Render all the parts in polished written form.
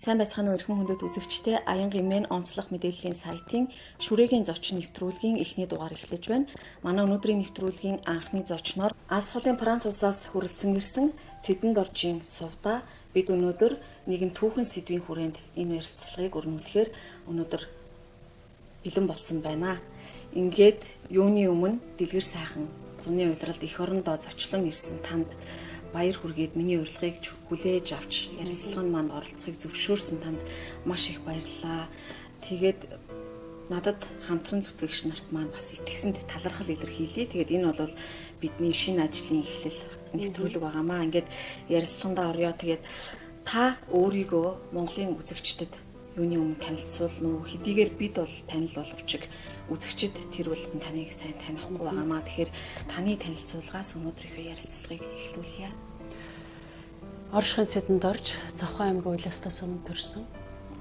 Сайн байцгаана уу эрхэм хүндэт үзэгчдээ Аян гимэн онцлог мэдээллийн сайтын ШҮРЭЭГИЙН зочин нэвтрүүлгийн эхний дугаар эхлэж байна. Манай өнөөдрийн нэвтрүүлгийн анхны зочноор Алс холын Франц улсаас хүрэлцэн ирсэн Ц.Сувдаа бид өнөөдөр нэгэн түүхэн сэдвийн хүрээнд энэ ярилцлагыг өрнүүлэхээр өнөөдөр бэлэн болсон байна. Ингээд юуны өмнө дэлгэр сайхан зуны улиралд эх орондоо зочлон ирсэн танд баяр хүргээд миний урилгыг хүлээж авч ярилцлаганд манд оролцохыг зөвшөөрсөн танд маш их баярлалаа. Тэгээд надад хамтран зүтгэгч нарт маань бас итгэсэнд талархал илэрхийлье. Тэгээд энэ бол бидний шинэ ажлын эхлэл нэвтрүүлэг байгаамаа. Ингээд ярилцлагандаа орё. Тэгээд та өөрийгөө Монголын үзэгчдэд юуны өмнө танилцуулна уу? Хэдийгээр бид бол танил боловч үзэгчд тэр бол таныг сайн танихгүй байгаамаа. Тэгэхээр таны танилцуулгаас өнөөдрийнхөө ярилцлагыг эхлүүлье. Оршихын цэдэнд орж Завхан аймгийн Улаастаас өмнө төрсөн.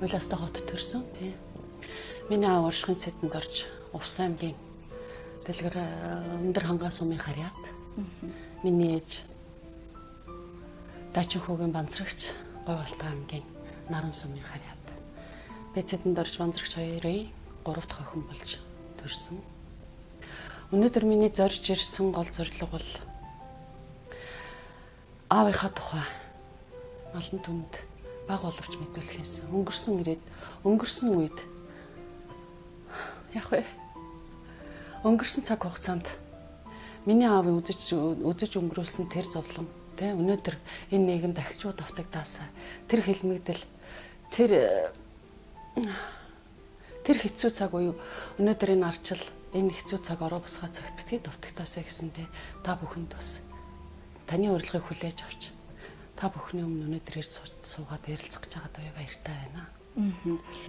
Улаастай хот төрсөн тий. Миний аав Оршихын цэдэнд орж Увс аймгийн дэлгэр өндөр хангаас өмнө харьяат. Миний ээж Дачин хүүгийн банзрагч Говьалтай аймгийн Наран сумын харьяат. Би цэдэнд орж банзрагч хоёрын 3 дахь охин болж төрсөн. Өнөөдөр миний зорж ирсэн гол зорилго бол аавынхаа тухай олон түмэнд баг боловч мэдүүлэх юмсан. Өнгөрсөн үед яг вэ? Өнгөрсөн цаг хугацаанд миний аавын үзэж өнгөрүүлсэн тэр зовлон тэ өнөөдөр энэ нэгэн дахижууд автагдаасаа тэр хэлмэгдэл тэр хэцүү цаг уу өнөөдөр энэ арчил энэ хэцүү цаг ороо босгоо цагт битгий давтагтаасаа гэсэнтэй та бүхэнд бас таны урилгыг хүлээж авч та бүхний өмнө өнөөдөр ирж суугаад ярилцах гэж байгаа баяртай байна.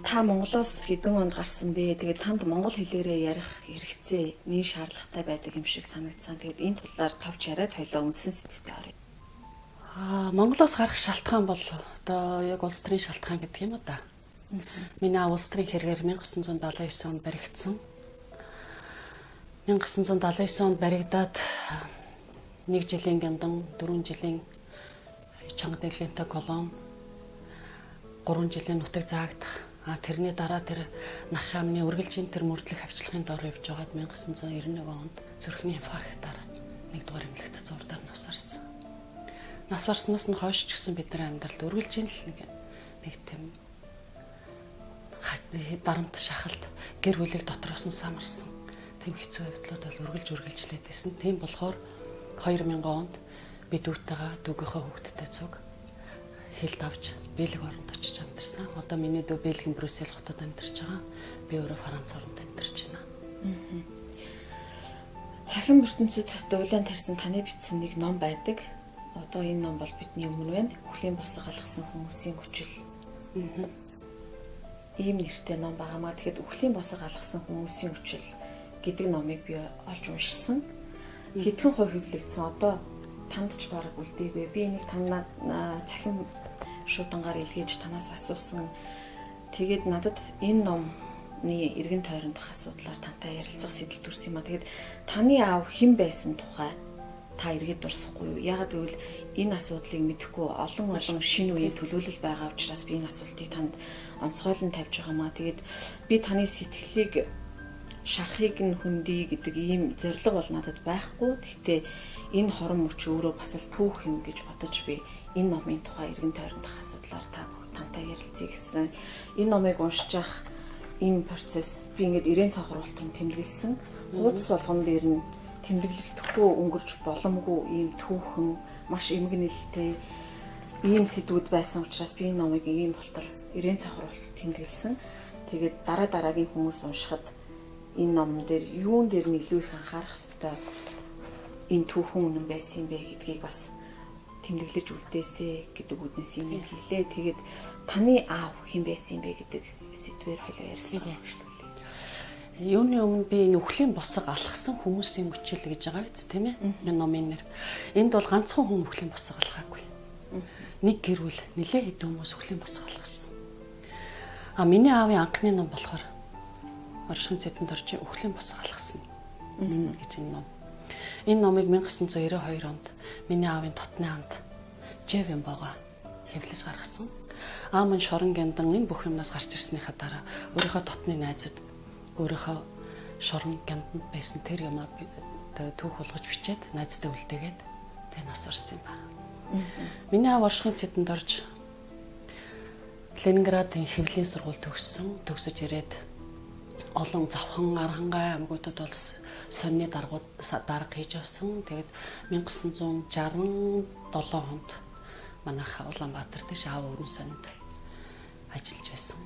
Та Монголоос хэдэн онд гарсан бэ? Тэгээд танд монгол хэлээрээ ярих хэрэгцээ нэн шаардлагатай байдаг юм шиг санагдсан. Тэгээд энэ талаар товч яриад хойлоо үндсэн сэтгэлтэй орё. Монголоос гарах шалтгаан бол одоо яг улс төрийн шалтгаан гэдэг юм уу да. Миний аав улс төрийн хэргээр 1979 онд баригдсан. 1979 онд баригдаад 1 жилийн гяндан 4 жилийн чанга дэглэнтэй колон 3 жилийн нутаг заагдах. Тэрний дараа тэр нах амны үргэлжийн тэр мөрдлөх авчлагын дор явж байгаад 1991 онд зүрхний инфарктаар 1-р эмнэлэгт зурдаар навсарсан. Нас барснаас нь хойш ч гэсэн бидний амьдралд үргэлжийн л нэг тийм дарамт шахалт гэр бүлийг дотроос нь самарсан. Тэм хэцүү явдлууд бол үргэлжлээд байсан. Тийм болохоор 2000 онд би дүүтэйгээ дүүгийнхээ хүүхдтэй цуг хилд авч Бэлэг оронд очиж амьдарсан. Одоо миний дүү Бэлгийн Брюссел хотод амьдарч байгаа. Би өөрөө Франц оронд амьдарч байна. Цахим ертөнцид дуулан тарьсан таны бичсэн нэг ном байдаг. Одоо энэ ном бол бидний өмнө байна. Үхлийн босго алгасан хүмүүсийн хүчил. Ийм нэртэй ном байгаамаа. Тэгэхэд Үхлийн босго алгасан хүмүүсийн хүчил гэдэг номыг би олж уншсан. Хэдхэн хувь хөвлөгдсөн. Одоо танд ч бараг үлдээгүй. Би энийг танаа цахим шуудангаар илгээж танаас асуусан. Тэгээд надад энэ номны эргэн тойрондох асуудлаар тантай ярилцах сэтэл төрсөн юм а. Тэгээд таны аав хэн байсан тухай та эргээд дурсахгүй юу? Яагаад гэвэл энэ асуудлыг мэдэхгүй олон шинэ үеийн төлөөлөл байгаа учраас би энэ асуултыг танд онцгойлон тавьж байгаамаа. Тэгээд би таны сэтгэлийг шарахыг нь хүндий гэдэг ийм зорилго бол надад байхгүй. Гэхдээ энэ хорон мөч өөрөө бас л түүх юм гэж бодож би энэ номын тухай эргэн тойрондох асуудлаар тантай ярилцъя гэсэн. Энэ номыг уншиж явах энэ процесс би ингээд ирээн цахруултын тэмдэглэсэн. Хуудас болгон дээр нь тэмдэглэгдэхгүй өнгөрч боломгүй ийм түүхэн маш эмгэнэлтэй ийм сэдвүүд байсан учраас би энэ номыг ийм болтор ирээн цахруулалт тэмдэглэсэн. Тэгээд дараагийн хүмүүс уншихад энэ номон дээр юун дээр нь илүү их анхаарах ёстой энэ түүхэн үнэн байсан юм бэ гэдгийг бас тэмдэглэж үлдээсэ гэдэг үднээс юм хэлээ. Тэгээд таны аав хэн байсан юм бэ гэдэг сэдвээр хойлоо ярьсан. Юуны өмнө би энэ Үхлийн босго алхсан хүмүүсийн хүчил гэж байгаа биз тийм ээ. Энэ номын нэр. Энд бол ганцхан хүн Үхлийн босго алхаагүй. Нэг гэр бүл нэлээд хэдэн хүмүүс Үхлийн босго алхсан. Миний аавын анхны ном болохоор Оршихын цэдэнд орж Үхлийн босго алхсан. Минь гэж энэ ном. Энэ номыг 1992 онд миний аавын дотны анд Жэвэн бага хэвлэж гаргасан. Аав маань шорон гяндан энэ бүх юмнаас гарч ирснийхаа дараа өөрийнхөө дотны найзад өөрийнхөө шорон гянданд байсан тэр юмаа түүх болгож бичээд найзтай үлдээгээд тэг нас барсан юм байна. Миний аав оршихуйн цэдэнд орж Ленинградын хэвлэлийн сургууль төгсөж ирээд олон завхан архангай аймагуудад бол сонины дарга хийж авсан. Тэгээд 1967 онд манайх Улаанбаатар дэш аав өрн сонинд ажиллаж байсан.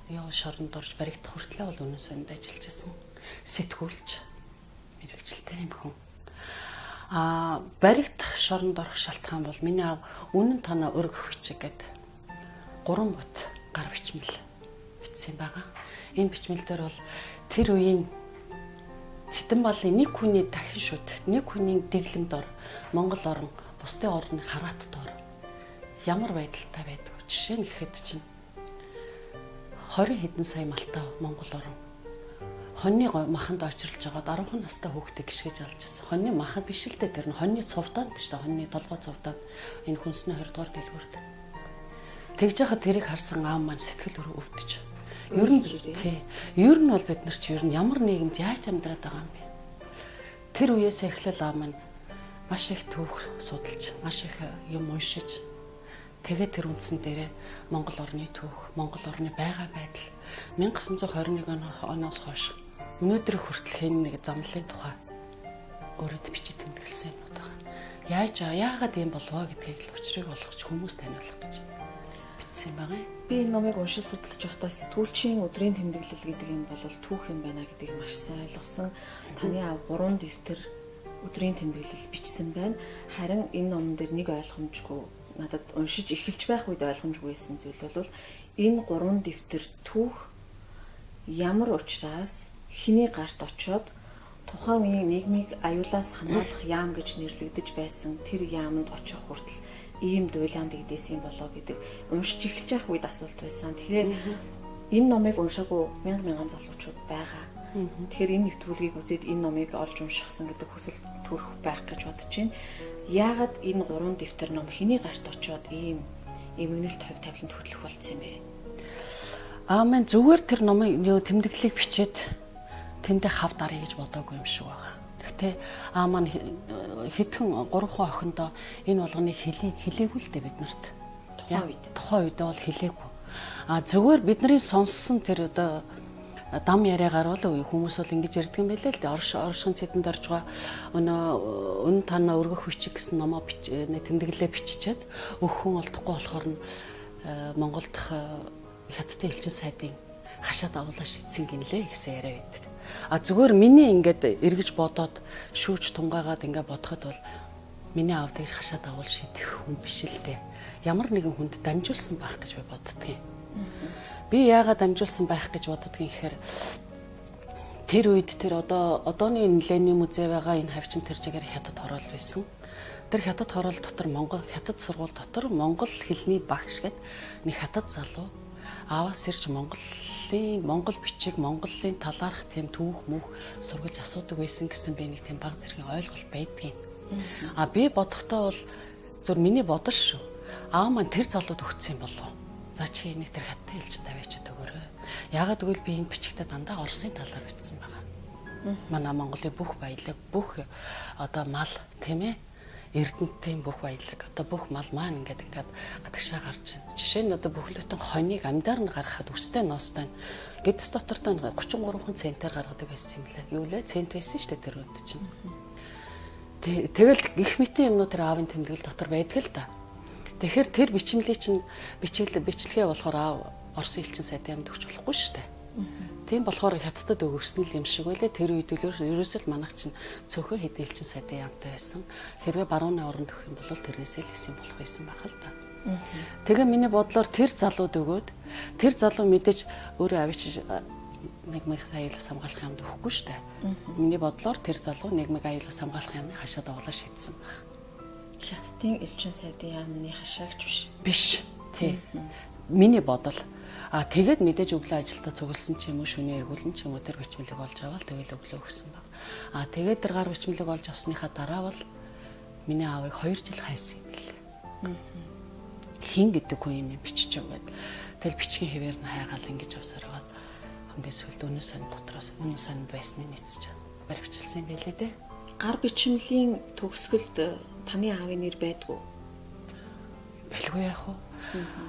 Яа шоронд орж баригдах хүртлээр бол өрн сонинд ажиллаж байсан. Сэтгүүлч мэрэгчлээ юм хүн. Баригдах шоронд орох шалтгаан бол миний аав үнэн танаа өрг хүчиг гэдэг 3 бот гар бичмэл бичсэн байгаа. Энэ бичмэл дээр бол тэр үеийн цэдэн балын нэг хүний дахин шүтгэх, нэг хүний дэглэмд ор, Монгол орн, бусдын орны хараат дор ямар байдалтай байдаг. Жишээ нь гэхэд чинь 20 хэдэн сая малтай Монгол орн хоньны маханд очирлж байгаад 10 настай хүүхдээ гიშгэж алж ирсэн. Хоньны махад биш л дээ тэр нь хоньны цувдаанд ч дээ хоньны толгой цувдаанд энэ хүнсний 20 дугаар дэлгүүрт. Тэгж яхад тэрийг харсан аав маань сэтгэл өвдөж. Ер нь бол бид нар ч ер нь ямар нийгэмд яаж амьдраад байгаа юм бэ? Тэр үеэс эхлэл аав маань маш их түүх судалж, маш их юм уншиж тэгээд тэр үндсэн дээрээ Монгол орны түүх, Монгол орны байгаа байдал 1921 оноос хойш өнөөдөр хүртэл энэ нэг замлын тухай өөрөд бичиж тэмдэглэсэн юмнууд байгаа. Яагаад юм болвоо гэдгийг л учрыг олгож хүмүүс таниулах гэж бичсэн байгаа юм. Би энэ номыг уншиж судалж байхдаа сэтгүүлчийн өдрийн тэмдэглэл гэдэг юм бол түүх юм байна гэдгийг маш сайн ойлгосон. Таны аав 3 дэвтэр өдрийн тэмдэглэл бичсэн байна. Харин энэ номон дээр нэг ойлгомжгүй надад уншиж эхэлж байх үед ойлгомжгүй байсан зүйл бол энэ 3 дэвтэр түүх ямар учраас хэний гарт очоод тухайн үеийн нийгмийг аюулаас хамгаалах яам гэж нэрлэгдэж байсан тэр яамд очих хүртэл ийм дуйлаанд игдээсэн болоо гэдэг уншиж эхэлж байх үед асуулт байсан. Тэгэхээр энэ номыг уншаагүй мянган залуучууд байгаа. Тэгэхээр энэ нэвтрүүлгийг үзээд энэ номыг олж уншихсан гэдэг хүсэл төрөх байх гэж бодож байна. Яагаад энэ 3 дэвтэр ном хэний гарт очоод ийм эмгэнэлт хувь тавиланд хөтлөх болсон юм бэ? Аамен зүгээр тэр номын тэмдэглэлийг бичээд тэндээ хав даръя гэж бодоогүй юм шиг байгаа. Гэхдээ аа маань хэдхэн 3 охиндоо энэ болгоныг хэлээгүй л дээ бид нарт. Тухайн үед бол хэлээгүй. Зүгээр бидний сонссон тэр одоо дам яриагаар бол хүмүүс бол ингэж ярьдаг юм байлээ л дээ. Оршихуйн цэдэнд орж байгаа өнө танаа өргөх хүчиг гэсэн номоо тэмдэглэлээ биччихээд өгөхөн олдохгүй болохоор нь Монголд хятадын элчин сайдын хашаад авуулаа шийдсэн гинлээ гэсэн яриа байдаг. Зүгээр миний ингээд эргэж бодоод шүүж тунгаагаад ингээд бодоход бол миний аав тэгж хашаад авуул шийдэх хүн биш л дээ. Ямар нэгэн хүнд дамжуулсан байх гэж би боддгийн. Би яагаад дамжуулсан байх гэж боддгийн гэхээр тэр үед тэр одооны Ленин музей байгаа энэ хавчин тэр жигээр хятад хороол байсан. Тэр хятад хороол дотор хятад сургууль дотор монгол хэлний багш гэд нэг хятад залуу ааваас ирж монгол бичиг монголын талаарх тийм түүх мөх сургуулж асуудаг байсан гэсэн би нэг тийм баг зэргийн ойлголт байдгийн. Би бодохдоо бол зөв миний бодол шүү. Аав маань тэр залууд өгсөн юм болов. За чи энийг тэр хаттай хэлж тавиачаад өгөөрэй. Яагаад гэвэл би энэ бичигтээ дандаа Оросын талаар бичсэн байгаа. Манай Монголын бүх баялаг, бүх мал тийм ээ Эрдэнэтийн бүх баялаг бүх мал маань ингээд гадагшаа гарч байна. Жишээ нь бүхлөтэн хоньыг амьдаар нь гаргахад үстэй ноостой гэдэс дотор та 33 центээр гаргадаг байсан юм лээ. Юу лээ? Цент байсан шүү дээ тэр үед чинь. Тэгэл гих мэтийн юмнууд тэр аавын тэмдэглэл дотор байдаг л да. Тэгэхээр тэр бичмлийг чинь бичлэгээ болохоор аав Оросын элчин сайдын амд өгч болохгүй шүү дээ. Тийм болохоор хятадд өгөрсөн л юм шиг байлээ. Тэр үед ерөөсөө л манайх чинь цөөхөн хэдэн элчин сайдын амтай байсан. Хэрвээ барууны оронд өгөх юм бол тэрнээсээ л хийсэн болох байсан байх л да. Тэгээ миний бодлоор тэр залууд өгөөд тэр залуу мэдээж өөрөө авчиж нийгмийг аюулаас хамгаалах юмд өгөхгүй шүү дээ. Миний бодлоор тэр залуу нийгмийг аюулаас хамгаалах юмны хашаад авуулаа шийдсэн баг. Хятадын элчин сайдын яамны хашаагч биш. Тий. Миний бодол. Тэгээд мэдээж өглөө ажилдаа цугласан ч юм уу шөнийн эргүүлэн ч юм уу тэр бичмэлийг олж аваад тэгэл өглөө өгсөн баг. Тэгээд тэр гар бичмэлийг олж авсныхаа дараа бол миний аавыг 2 жил хайсан юм билээ. хин гэдэг хүн юм бичиж өгөөд тэгэл бичгийн хэвээр нь хайгаал ингэж авсаар байгаа. Хамгийн сүүлд өнөө сонь дотроос өнөө сонд байсныг мэдсэж баривчилсан юм байлээ дээ. Гар бичмэлийн төгсгөлд таны аавын нэр байдгүй. Байлгүй яах вэ?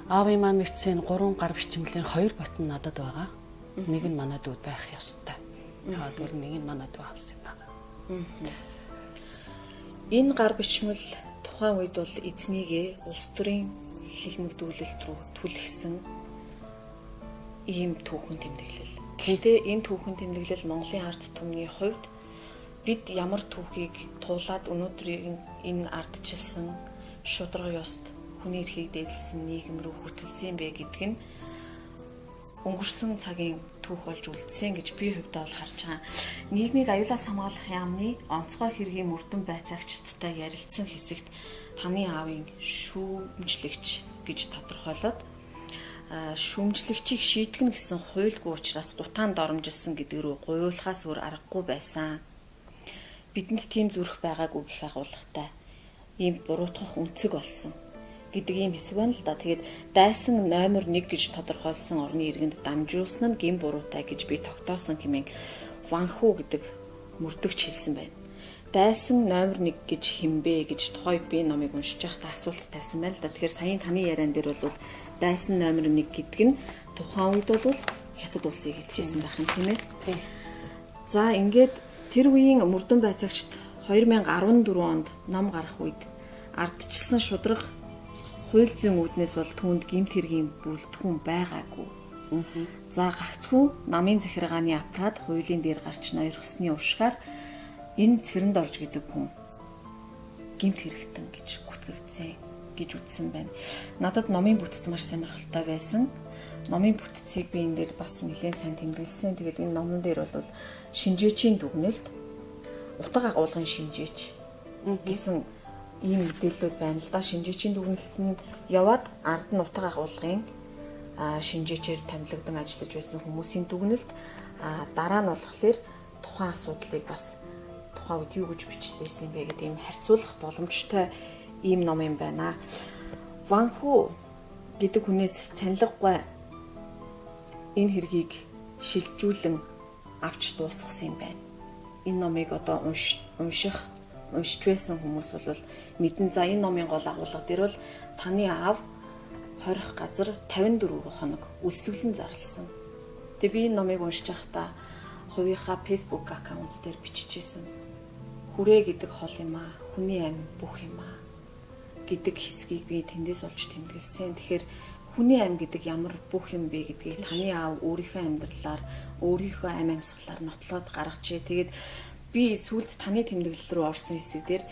Аавын маань мэрцэн 3 гар бичмэлийн 2 ботон надад байгаа. Нэг нь манай дүүд байх ёстой. Яагаад гэвэл нэг нь манай дүү авсан юм байна. Энэ гар бичмэл тухайн үед бол эзнийгээ улс төрийн хилмигдүүлэлт рүү түлхсэн ийм түүхэн тэмдэглэл. Гэхдээ энэ түүхэн тэмдэглэл Монголын ард түмний хувьд бид ямар түүхийг туулаад өнөөдрийн энэ ардчилсан шударга ёст хүний эрхийг дээдлсэн нийгэм рүү хүртэлсэн бэ гэдг нь өнгөрсөн цагийн түүх болж үлдсэн гэж би хувьдаа бол харж байгаа. Нийгмийг аюулаас хамгаалах яамны онцгой хэргийн мөрдөн байцаагчдтай ярилцсан хэсэгт таны аавын шүүмжлэгч гэж тодорхойлоод шүүмжлэгчийг шийтгэн гэсэн хуульгүй учраас гутаанд оромжилсан гэдэг рүү гуйлахаас өөр аргагүй байсан. Бидэнд тийм зүрх байгаагүй гэх агуулгатай ийм буруутгах үнцэг болсон гэдэг ийм хэсэг байна л да. Тэгээд дайсан номер 1 гэж тодорхойлсон орны иргэнд дамжуулсан нь гин буруутай гэж би тогтоосон хэмээн Ванхүү гэдэг мөрдөгч хэлсэн байна. Дайсан номер 1 гэж хэмбэ гэж тухай би номыг уншиж байхдаа асуулт тавьсан байна л да. Тэгэхээр саяын таны яриан дээр бол дайсан номер 1 гэдэг нь тухайн үед бол хятад улсыг хэлжсэн байх юм тийм ээ. За ингээд тэр үеийн мөрдөн байцаагчд 2014 онд ном гарах үед ардчилсан шударга хууль зүйн үүднээс бол түүнд гэмт хэргийн бүлтгүн байгаагүй. За гагцхүү намын захиргааны аппарат хуулийн дээр гарч ноёрхсны уршгаар энэ цэрэнд орж гэдэг хүн гэмт хэрэгтэн гэж гүтгэгдсэн гэж үздсэн байна. Надад номын бүтц маш сонирхолтой байсан. Номын бүтцийг би энэ дээр бас нэлээд сайн тэмдэглэсэн. Тэгээд энэ номон дээр бол шинжээчийн дүгнэлт утга агуулгын шинжээч гэсэн ийм мэдээлэлүүд байна л да. Шинжээчийн дүгнэлт нь яваад ард нь утга агуулгын шинжээчээр томилогдсон ажиллаж байсан хүмүүсийн дүгнэлт дараа нь болохоор тухайн асуудлыг бас тухайн үед юу гэж бичсэн юм бэ гэдэг ийм харьцуулах боломжтой ийм ном юм байна. Ванхүү гэдэг хүнээс цанилгагүй энэ хэргийг шилжүүлэн авч дуусгасан юм байна. Энэ номыг одоо уншиж байсан хүмүүс бол мэдэн. За энэ номын гол агуулга дээр бол таны аав хорих газар 54 хоног өлсгөлөн зарласан. Тэгээ би энэ номыг уншиж байхдаа хувийнхаа Facebook аккаунт дээр биччихсэн. Хүрээ гэдэг хол юм аа, хүний амь бүх юм аа гэдэг хэсгийг би тэндээс олж тэмдэглэсэн. Тэгэхээр хүний амь гэдэг ямар бүх юм бэ гэдгийг таны аав өөрийнхөө амьдралаар, өөрийнхөө амь амьсгалаар нотлоод гаргажээ. Тэгээд би сүүлд таны тэмдэглэл рүү орсон хэсэг дээр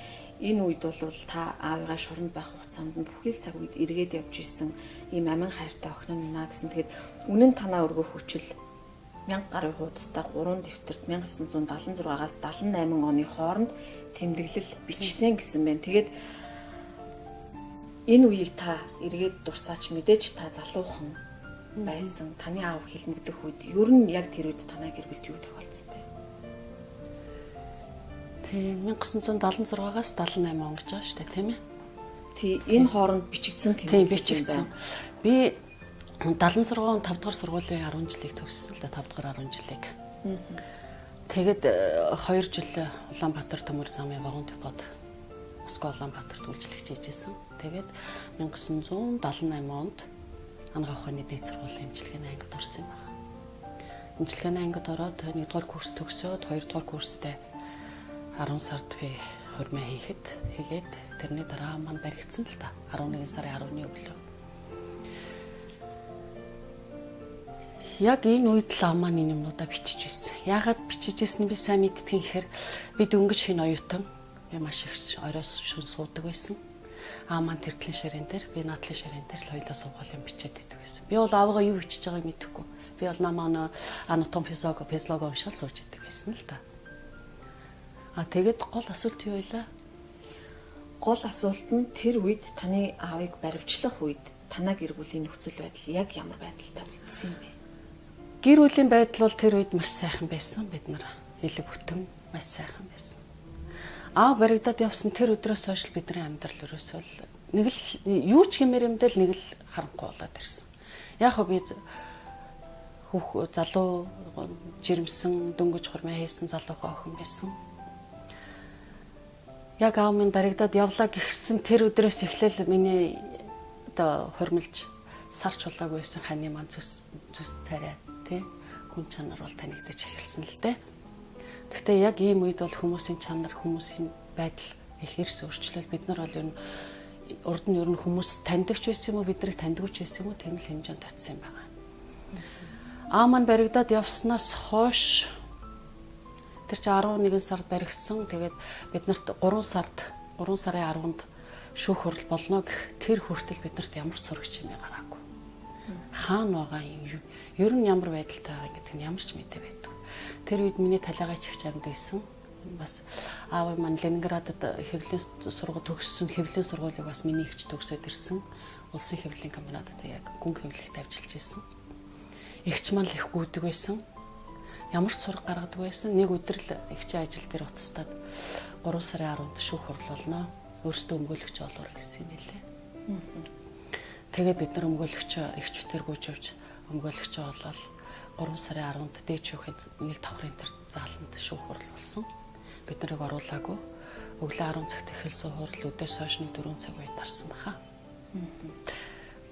энэ үед бол та аавыгаа шоронд байх хугацаанд нь бүхэл цаг үед эргээд явж исэн ийм амин хайртай охин наа гэсэн. Тэгээд үнэн танаа өргөх хүчил 1000 гаруй хуудастай 3 дэвтэрт 1976-аас 78 оны хооронд тэмдэглэл бичсэн гэсэн байна. Тэгээд энэ үеийг та эргээд дурсаач мэдээж та залуухан байсан. Таны аав хилмигдэх үед ер нь яг тэр үед танай гэр бүлд юу тохиолдсон бэ? Тийм 1976-аас 78 он гэж байгаа шүү дээ, тийм ээ. Тийм энэ хооронд бичигдсэн тийм бичигдсэн. Би 76 он 5 дугаар сургуулийн 10 жилийг төгссөн л да 5 дугаар 10 жилийг. Тэгэд 2 жил Улаанбаатар төмөр замын вагон депод Москва Улаанбаатарт үйлчлэгч хийжсэн. Тэгээд 1978 онд ангаа ухааны дээд сургуулийн эмчилгээний ангид орсон юм байна. Эмчилгээний ангид ороод 1-р курс төгсөөд 2-р курстэй 10 сард би хурмаа хийгээд тэрний дараа маань баригдсан л та 11 сарын 10-ны өглөө. Яг энэ үед л маань энэ юмнуудаа бичиж байсан. Яагаад бичиж байсан би сайн мэдтгэн гэхээр би дөнгөж шинэ оюутан би маш их оройс шүн суудаг байсан. Маань тэртлийн ширээн дээр би наадлын ширээн дээр л хоёлаа суугаал юм бичээд байдаг байсан. Би бол аавгаа юу бичиж байгааг мэдэхгүй. Би бол намаа анатом физиолог уншаал сууж байдаг байсан л та. Тэгээд гол асуулт юу байлаа? Гол асуулт нь тэр үед таны аавыг баривчлах үед танаа гэр бүлийн нөхцөл байдал яг ямар байдалтай үлдсэн юм бэ? Гэр бүлийн байдал бол тэр үед маш сайхан байсан. Бид нар элэг бүтэн маш сайхан байсан. Аав баригдаад явсан тэр өдрөөс хойш бидний амьдрал ерөөсөө нэг л юу ч гэмээр юмдэл нэг л харанхуй болоод ирсэн. Яг хөө би залуу жирэмсэн дөнгөж хурмаа хийсэн залуухан охин байсан. Яг аав минь баригдаад явлаа гихсэн тэр өдрөөс эхлээл миний одоо хормилж сарч болоогүй байсан ханы маань зүс царай тий хүн чанар бол танигдаж эхэлсэн л дээ. Гэхдээ яг ийм үед бол хүмүүсийн чанар, хүмүүсийн байдал их эрс өөрчлөл. Бид нар бол урд нь ер нь хүмүүс таньдагч байсан юм уу, биднийг таньдагч байсан юм уу, тийм л хэмжээнд очсон юм байна. Аа маань баригдаад явснаас хойш тэр чи 11 сард баригдсан. Тэгээд биднэрт 3 сарын 10-нд шүүх хурал болно гэх тэр хүртэл биднэрт ямар сурагч юм гараагүй. Хаана байгаа юм? Ер нь ямар байдалтай байгаа гэдэг нь ямар ч мэдээ байдаг. Тэр үед миний талигач эгч амьд байсан. Бас аав маань Ленинградад хэвлэлийн сургууль төгссөн. Хэвлэлийн сургуулийг бас миний эгч төгсөөд ирсэн. Улсын хэвлэлийн комбинатад яг гүн хэвлэлт ажиллаж байсан. Эгч маань л их гүйдэг байсан. Ямар ч сураг гаргадаг байсан. Нэг өдөр л эгчийн ажил дээр утастаад 3 сарын 10-нд шүүх хурал болно. Өөрсдөө өмгөөлөгч олоорой гэсэн юм хэлээ. Тэгээд бид нар өмгөөлөгч эгч битэр гүйж явж өмгөөлөгч олоод 3 сарын 10-нд дээч шүүхийн нэг давхрын тэр зааланд шүүх хурал болсон. Бид нарыг оруулаагүй. Өглөө 10 цагт эхэлсэн хурал өдөөс хойш 4 цаг үед тарсан баха.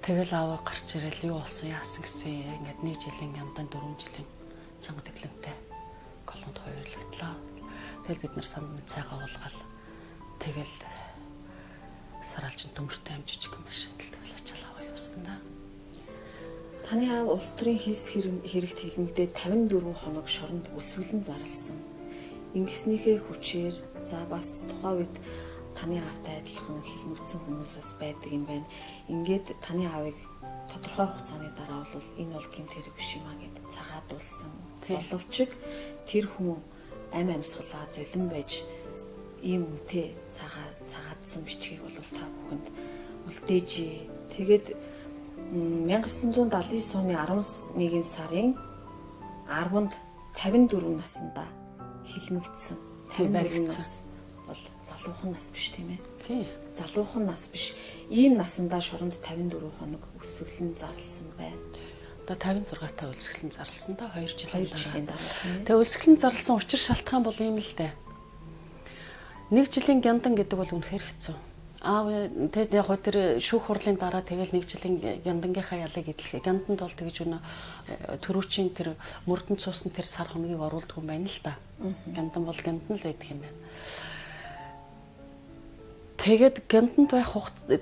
Тэгэл аваа гарч ирэл юу болсон яасан гэсэн ингээд 1 жилийн яндан 4 жилийн чанга дэглэмтэй колонд хоёрлагдлаа. Тэгэл бид нар сан цайгаа уулгаал. Тэгэл саралжин төмөртэй амжиж юм шиг тэгэл ачаал аваа явсан да. Таны аав улс төрийн хилс хэрэгт хилмигдээд 54 хоног шоронд өлсгөлөн зарласан. Ингэснийхээ хүчээр за бас тухайн үед таны аавтай адилхан хилмигдсэн хүмүүсээс байдаг юм байна. Ингээд таны аавыг тодорхой хугацааны дараа бол энэ бол гэмт хэрэг биш юм а гэд цагаадуулсан. Боловч тэр хүн амьсгалаа золин байж ийм үнэтэй цагаадсан бичгийг бол та бүхэнд үлдээж. Тэгээд 1979 оны 11 сарын 10-нд 54 наснда хилмигдсэн. 54 нас бол залуухан нас биш тийм ээ. Тий. Залуухан нас биш. Ийм наснда шоронд 54 хоног өлсгөлөн зарласан байна. Одоо 56 та өлсгөлөн зарласан та 2 жилийн дараа. Тэгээ өлсгөлөн зарласан учир шалтгаан бол ийм л дээ. 1 жилийн гяндан гэдэг бол үнэхээр хэцүү. Тэгээд яг тэр шүүх хурлын дараа тэгэл 1 жилийн гяндангийнхаа ялыг эдлэх. Гянданд бол тэгж өнө төрүүчийн тэр мөрдөн цуусан тэр сар хоногийг оруулдаг юм байна л да. Гяндан бол гяндан л байдаг юм байна. Тэгээд гянданд байх 3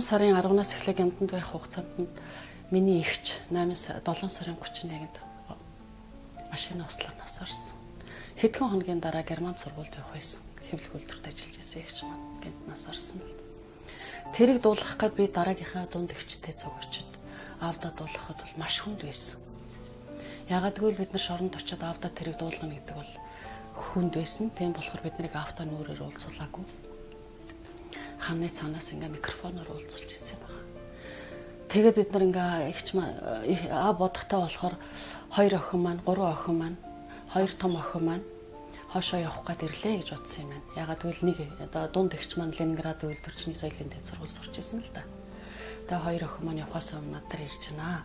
сарын 10-наас эхлээ гянданд байх хугацаанд миний эгч 7 сарын 31-нд машины ослоноос орсон. Хэдхэн хоногийн дараа Германд сургуульд явах байсан. Хэвлэх үйлдвэрт ажиллаж байсан эгч маань гянднаас орсон л. Тэрийг дуулгах гээд би дараагийнхаа дунд эгчтэй цугуучид аавдаа дуулгахад бол маш хүнд байсан. Ягаад гэвэл бид нар шоронд очиод аавдаа тэрийг дуулгана гэдэг бол хүнд байсан. Тийм болохоор бид нарыг аавдаа нүрээр уулзуулаагүй. Ханы цаанаас ингээ микрофоноор уулзуулж ирсэн юм байна. Тэгээд бид нар ингээ эгч аа бодохтой болохоор 2 охин маань, 3 охин маань, 2 том охин маань хоошоо явах гээд ирлээ гэж бодсон юм байна. Ягаад гэвэл нэг одоо дунд эгч маань Ленинградын үйлдвэрчний соёлын дэд сургууль сурч ирсэн л да. Тэгээ 2 охин маань явахаас өмнө надад ирж байна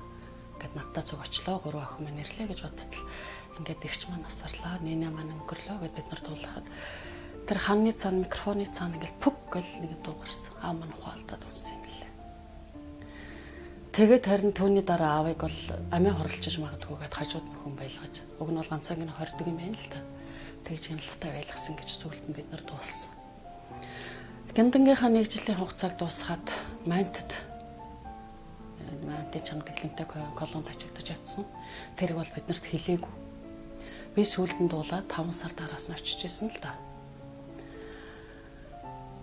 гэд надтай цуг очлоо. 3 охин маань ирлээ гэж бодтол ингээд эгч маань асарлаа. Нэнэ маань өнгөрлөө гэд бид нар дуулахад тэр ханны цаана микрофоны цаана ингээд пүг гэл нэг дуу гарсан. Аа маань ухаалтаад унсан юм лээ. Тэгээд харин түүний дараа аавыг бол амиа хорлолцож магадгүй гэд хажууд нь хүн байлгаж. Уг нь бол ганцааг нь хоригдож юм байна л да. Тэгж хяналттай байлгасан гэж сүгэлд нь бид нар дууссан. Гяндангийнхаа 1 жилийн хугацааг дуусгаад Мантад чанга дэглэмтэй колонд ачигдаж очсон. Тэрийг бол биднэрт хэлээгүй. Би сүгэлд нь дуулаад 5 сар дараас нь очиж исэн л да.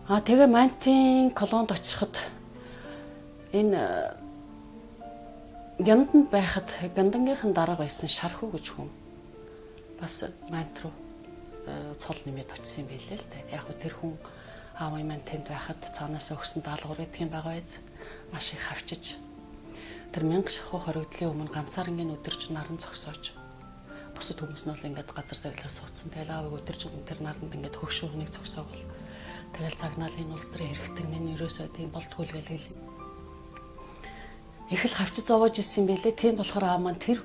Тэгээ Мантын колонд очиход энэ гянданд байхад гяндангийнхан дараа байсан Шархуу гэж хүн бас Мант руу цол нэмээд очсон юм байлээ л дээ. Яг хөө тэр хүн аав маань тэнд байхад цаанаас өгсөн даалгавар гэдгийг байгаа биз. Маш их хавчиж. Тэр 1000 шахуу хоригдлын өмнө ганцаарнгийн өдөрж наран зогсоож. Бусад хүмүүс нь бол ингээд газар завлаа суудсан. Тэгэл аавыг өдөрж тэр наранд ингээд хөгшөөнгийг зогсоогол. Тэгэл загнаалын улс төрийн хэрэгтэн ерөөсөө тийм болтгүй л гэл. Их л хавч зовоож исэн юм бэлээ. Тийм болохоор аа маань тэр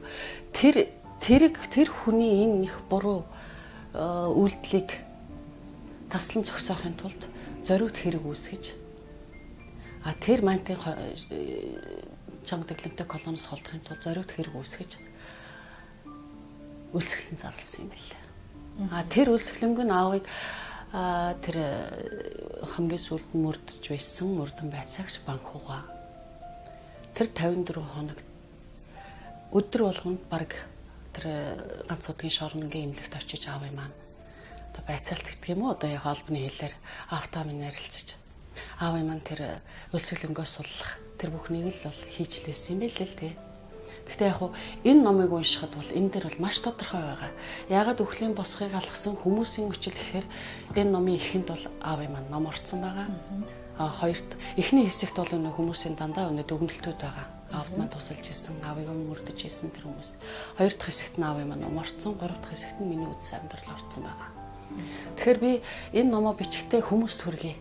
хүний энэ их буруу үйлдэлийг таслан зогсоохын тулд зориуд хэрэг үүсгэж тэр мантын чанга дэглэмтэй колоноос холдохын тулд зориуд хэрэг үүсгэж өлсгөлөн зарласан юм билээ. Тэр өлсгөлөнгөө аавыг тэр хамгийн сүүлд мөрдөж байсан мөрдөн байцаагч банхууга тэр 54 хоног өдөр болгонд баг тэр ганц удгийн шоронгийн эмнэлэгт очиж аав юм аа. Одоо байцаалт гэдэг юм уу? Одоо яг албаны хэлээр автомын ярилцаж аав юм аа тэр өлсгөлөнгөөс суллах тэр бүхнийг л бол хийж лээсэн юм байл л тий. Гэхдээ яг энэ номыг уншихад бол энэ дээр бол маш тодорхой байгаа. Яагаад өхлийн босхыг алгасан хүмүүсийн өчл гэхээр энэ номын эхэнд бол аав юм аа ном орцсон байгаа. Хоёрт эхний хэсэгт бол өнөө хүмүүсийн дандаа өнөө дүгнэлтүүд байгаа. Аавд маань тусалж исэн, аавыг мөрдөж исэн тэр хүмүүс. Хоёр дахь хэсэгт нь аав юм аа ном орцсон, гурав дахь хэсэгт нь миний үдс амьдрал орцсон байгаа. Тэгэхээр би энэ номоо бичгтээ хүмүүст хүргэе.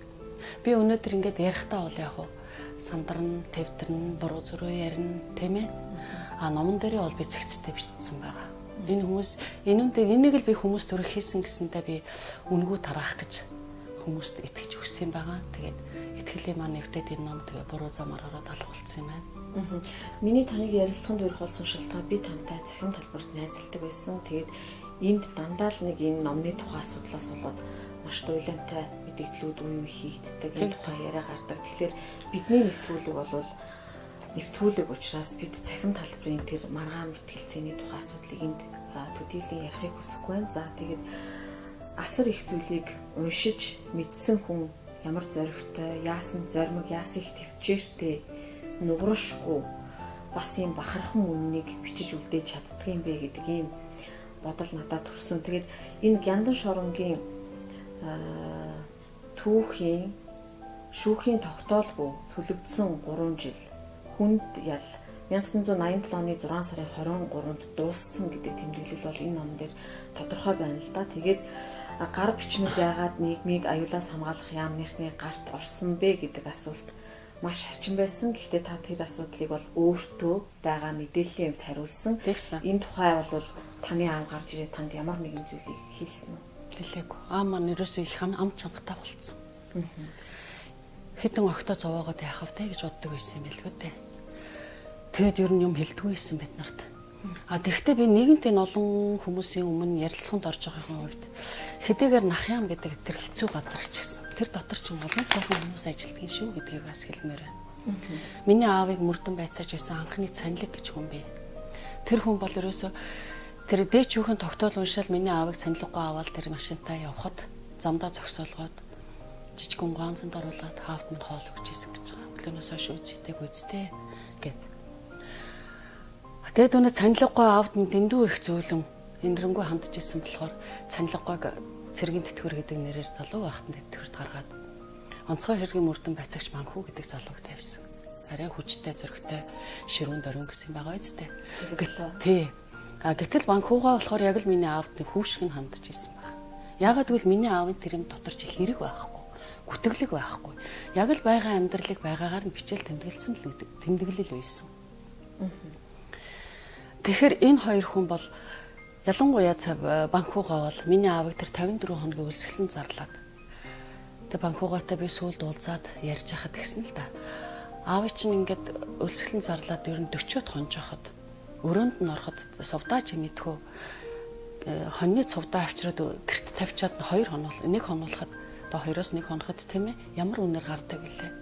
Би өнөөдөр ингэж ярихтаа бол яг сандарна, төвдөрн, буруу зөрөө ярина, тийм ээ. Номон дээрээ бол би зэгцтэй бичсэн байгаа. Энэ хүмүүс энийг л би хүмүүст хүргэх хийсэн гэсэндээ би үнгүү тараах гэж хүмүүст итгэж өгсөн байгаа. Тэгээд итгэлийн маань нэвтээд энэ ном тэгээ буруу замаар ороод алга болсон юм байна. Миний таныг ярилцлаганд өрөх болсон шалтгаан би тантай цахим талбарт найзалдаг байсан. Тэгээд энд дандаа л нэг энэ номны тухай асуудлаас болоод маш туйлантай мэдээлэлүүд үе хийгддэг. Энэ тухай яриа гардаг. Тэгэхээр бидний нэвтрүүлэг учраас бид цахим талбарын тэр маргаан мэтгэлцээний тухай асуудлыг энд төдийлөн ярихыг хүсэхгүй байна. За тэгээд асар их зүйлийг уншиж мэдсэн хүн ямар зоригтой, яасан зоримог, яасан их төвчээртэй нуграшгүй бас юм бахархан үннийг бичиж үлдээж чаддаг юм бэ гэдэг ийм бодол надад төрсөн. Тэгээд энэ Гяндан шоронгийн түүхийн шүүхийн тогтоолгүй цөлөгдсөн 3 жил хүнд ял 1987 оны 6 сарын 23-нд дууссан гэдэг тэмдэглэл бол энэ ном дээр тодорхой байна л да. Тэгээд гар бичнүүд яагаад нийгмийг аюулаас хамгаалах яамныхны гарт орсон бэ гэдэг асуулт маш хачин байсан. Гэхдээ та тэр асуудлыг бол өөртөө байгаа мэдээллийн хувьд хариулсан. Энэ тухай бол таны аав гарч ирээд танд ямар нэгэн зүйлийг хэлсэн үү? Хэлээгүй. Маань ерөөсөө их ам чангатай болцсон. Хэдэн огтоо зовоогоод яхав те гэж боддог байсан юм байлгүй дээ. Тэгэд ер нь юм хэлдэггүй байсан бид нарт. Тэгэхдээ би нэгэнт энэ олон хүмүүсийн өмнө ярилцлаганд орж байгаагийн үед хэдийгээр нах ям гэдэг тэр хэцүү газар ч гэсэн тэр дотор ч олон сайхан хүмүүс ажилтдаг шүү гэдгийг бас хэлмээр байна. Миний аавыг мөрдөн байцааж байсан анхны цанилэг гэж хүн бий. Тэр хүн бол ерөөсөө тэр дээч хүүхэн тогтоол уншаал миний аавыг цанилгагүй аваад тэр машинтаа явхад замдаа зогсоолгоод жижигхэн ганцанд оруулаад хаавт минь хоол өгч ийсэн гэж байгаа. Өглөөнөөс хойш үздэг үстэй гэд. Тэгээд өнөө цанилгагүй аавд минь дэндүү их зөөлөн энэрэнгүй хандж исэн болохоор цанилгагүйг цэргийн тэтгэвэр гэдэг нэрээр залуу байхад тэтгэвэрт гаргаад онцгой хэргийн мөрдөн байцаагч манхүү гэдэг залууг тавьсан. Арай хүчтэй зөрөгтэй ширүүн дөрөн гэсэн байгаа үстэй. Тий. Гэтэл банхуугаа болохоор яг л миний аавд хүүшиг нь хандж исэн баг. Яагаад гэвэл миний аавын тэр юм дотор чи хэрэг байхгүй, гүтгэлэг байхгүй. Яг л байгаа амьдралыг байгаагаар нь бичээл тэмдэглэсэн л тэмдэглэл байсан. Тэгэхээр энэ хоёр хүн бол ялангуяа банхуугаа бол миний аавыг тэр 54 хоногийн өлсгөлөн зарлаад. Тэгээ банхуугаатай би сүүлд уулзаад ярьж хахад гисэн л да. Аав чинь ингээд өлсгөлөн зарлаад ер нь 40-од хонжоход өрөөнд нь ороход Ц.Сувдаа чи мэдхүү хоньны Ц.Сувдаа авчираад гэрт тавьчаад 2 хоног 1 хоноглоход одоо 2-оос 1 хоногт тийм ээ ямар үнээр гардаг гэлээ.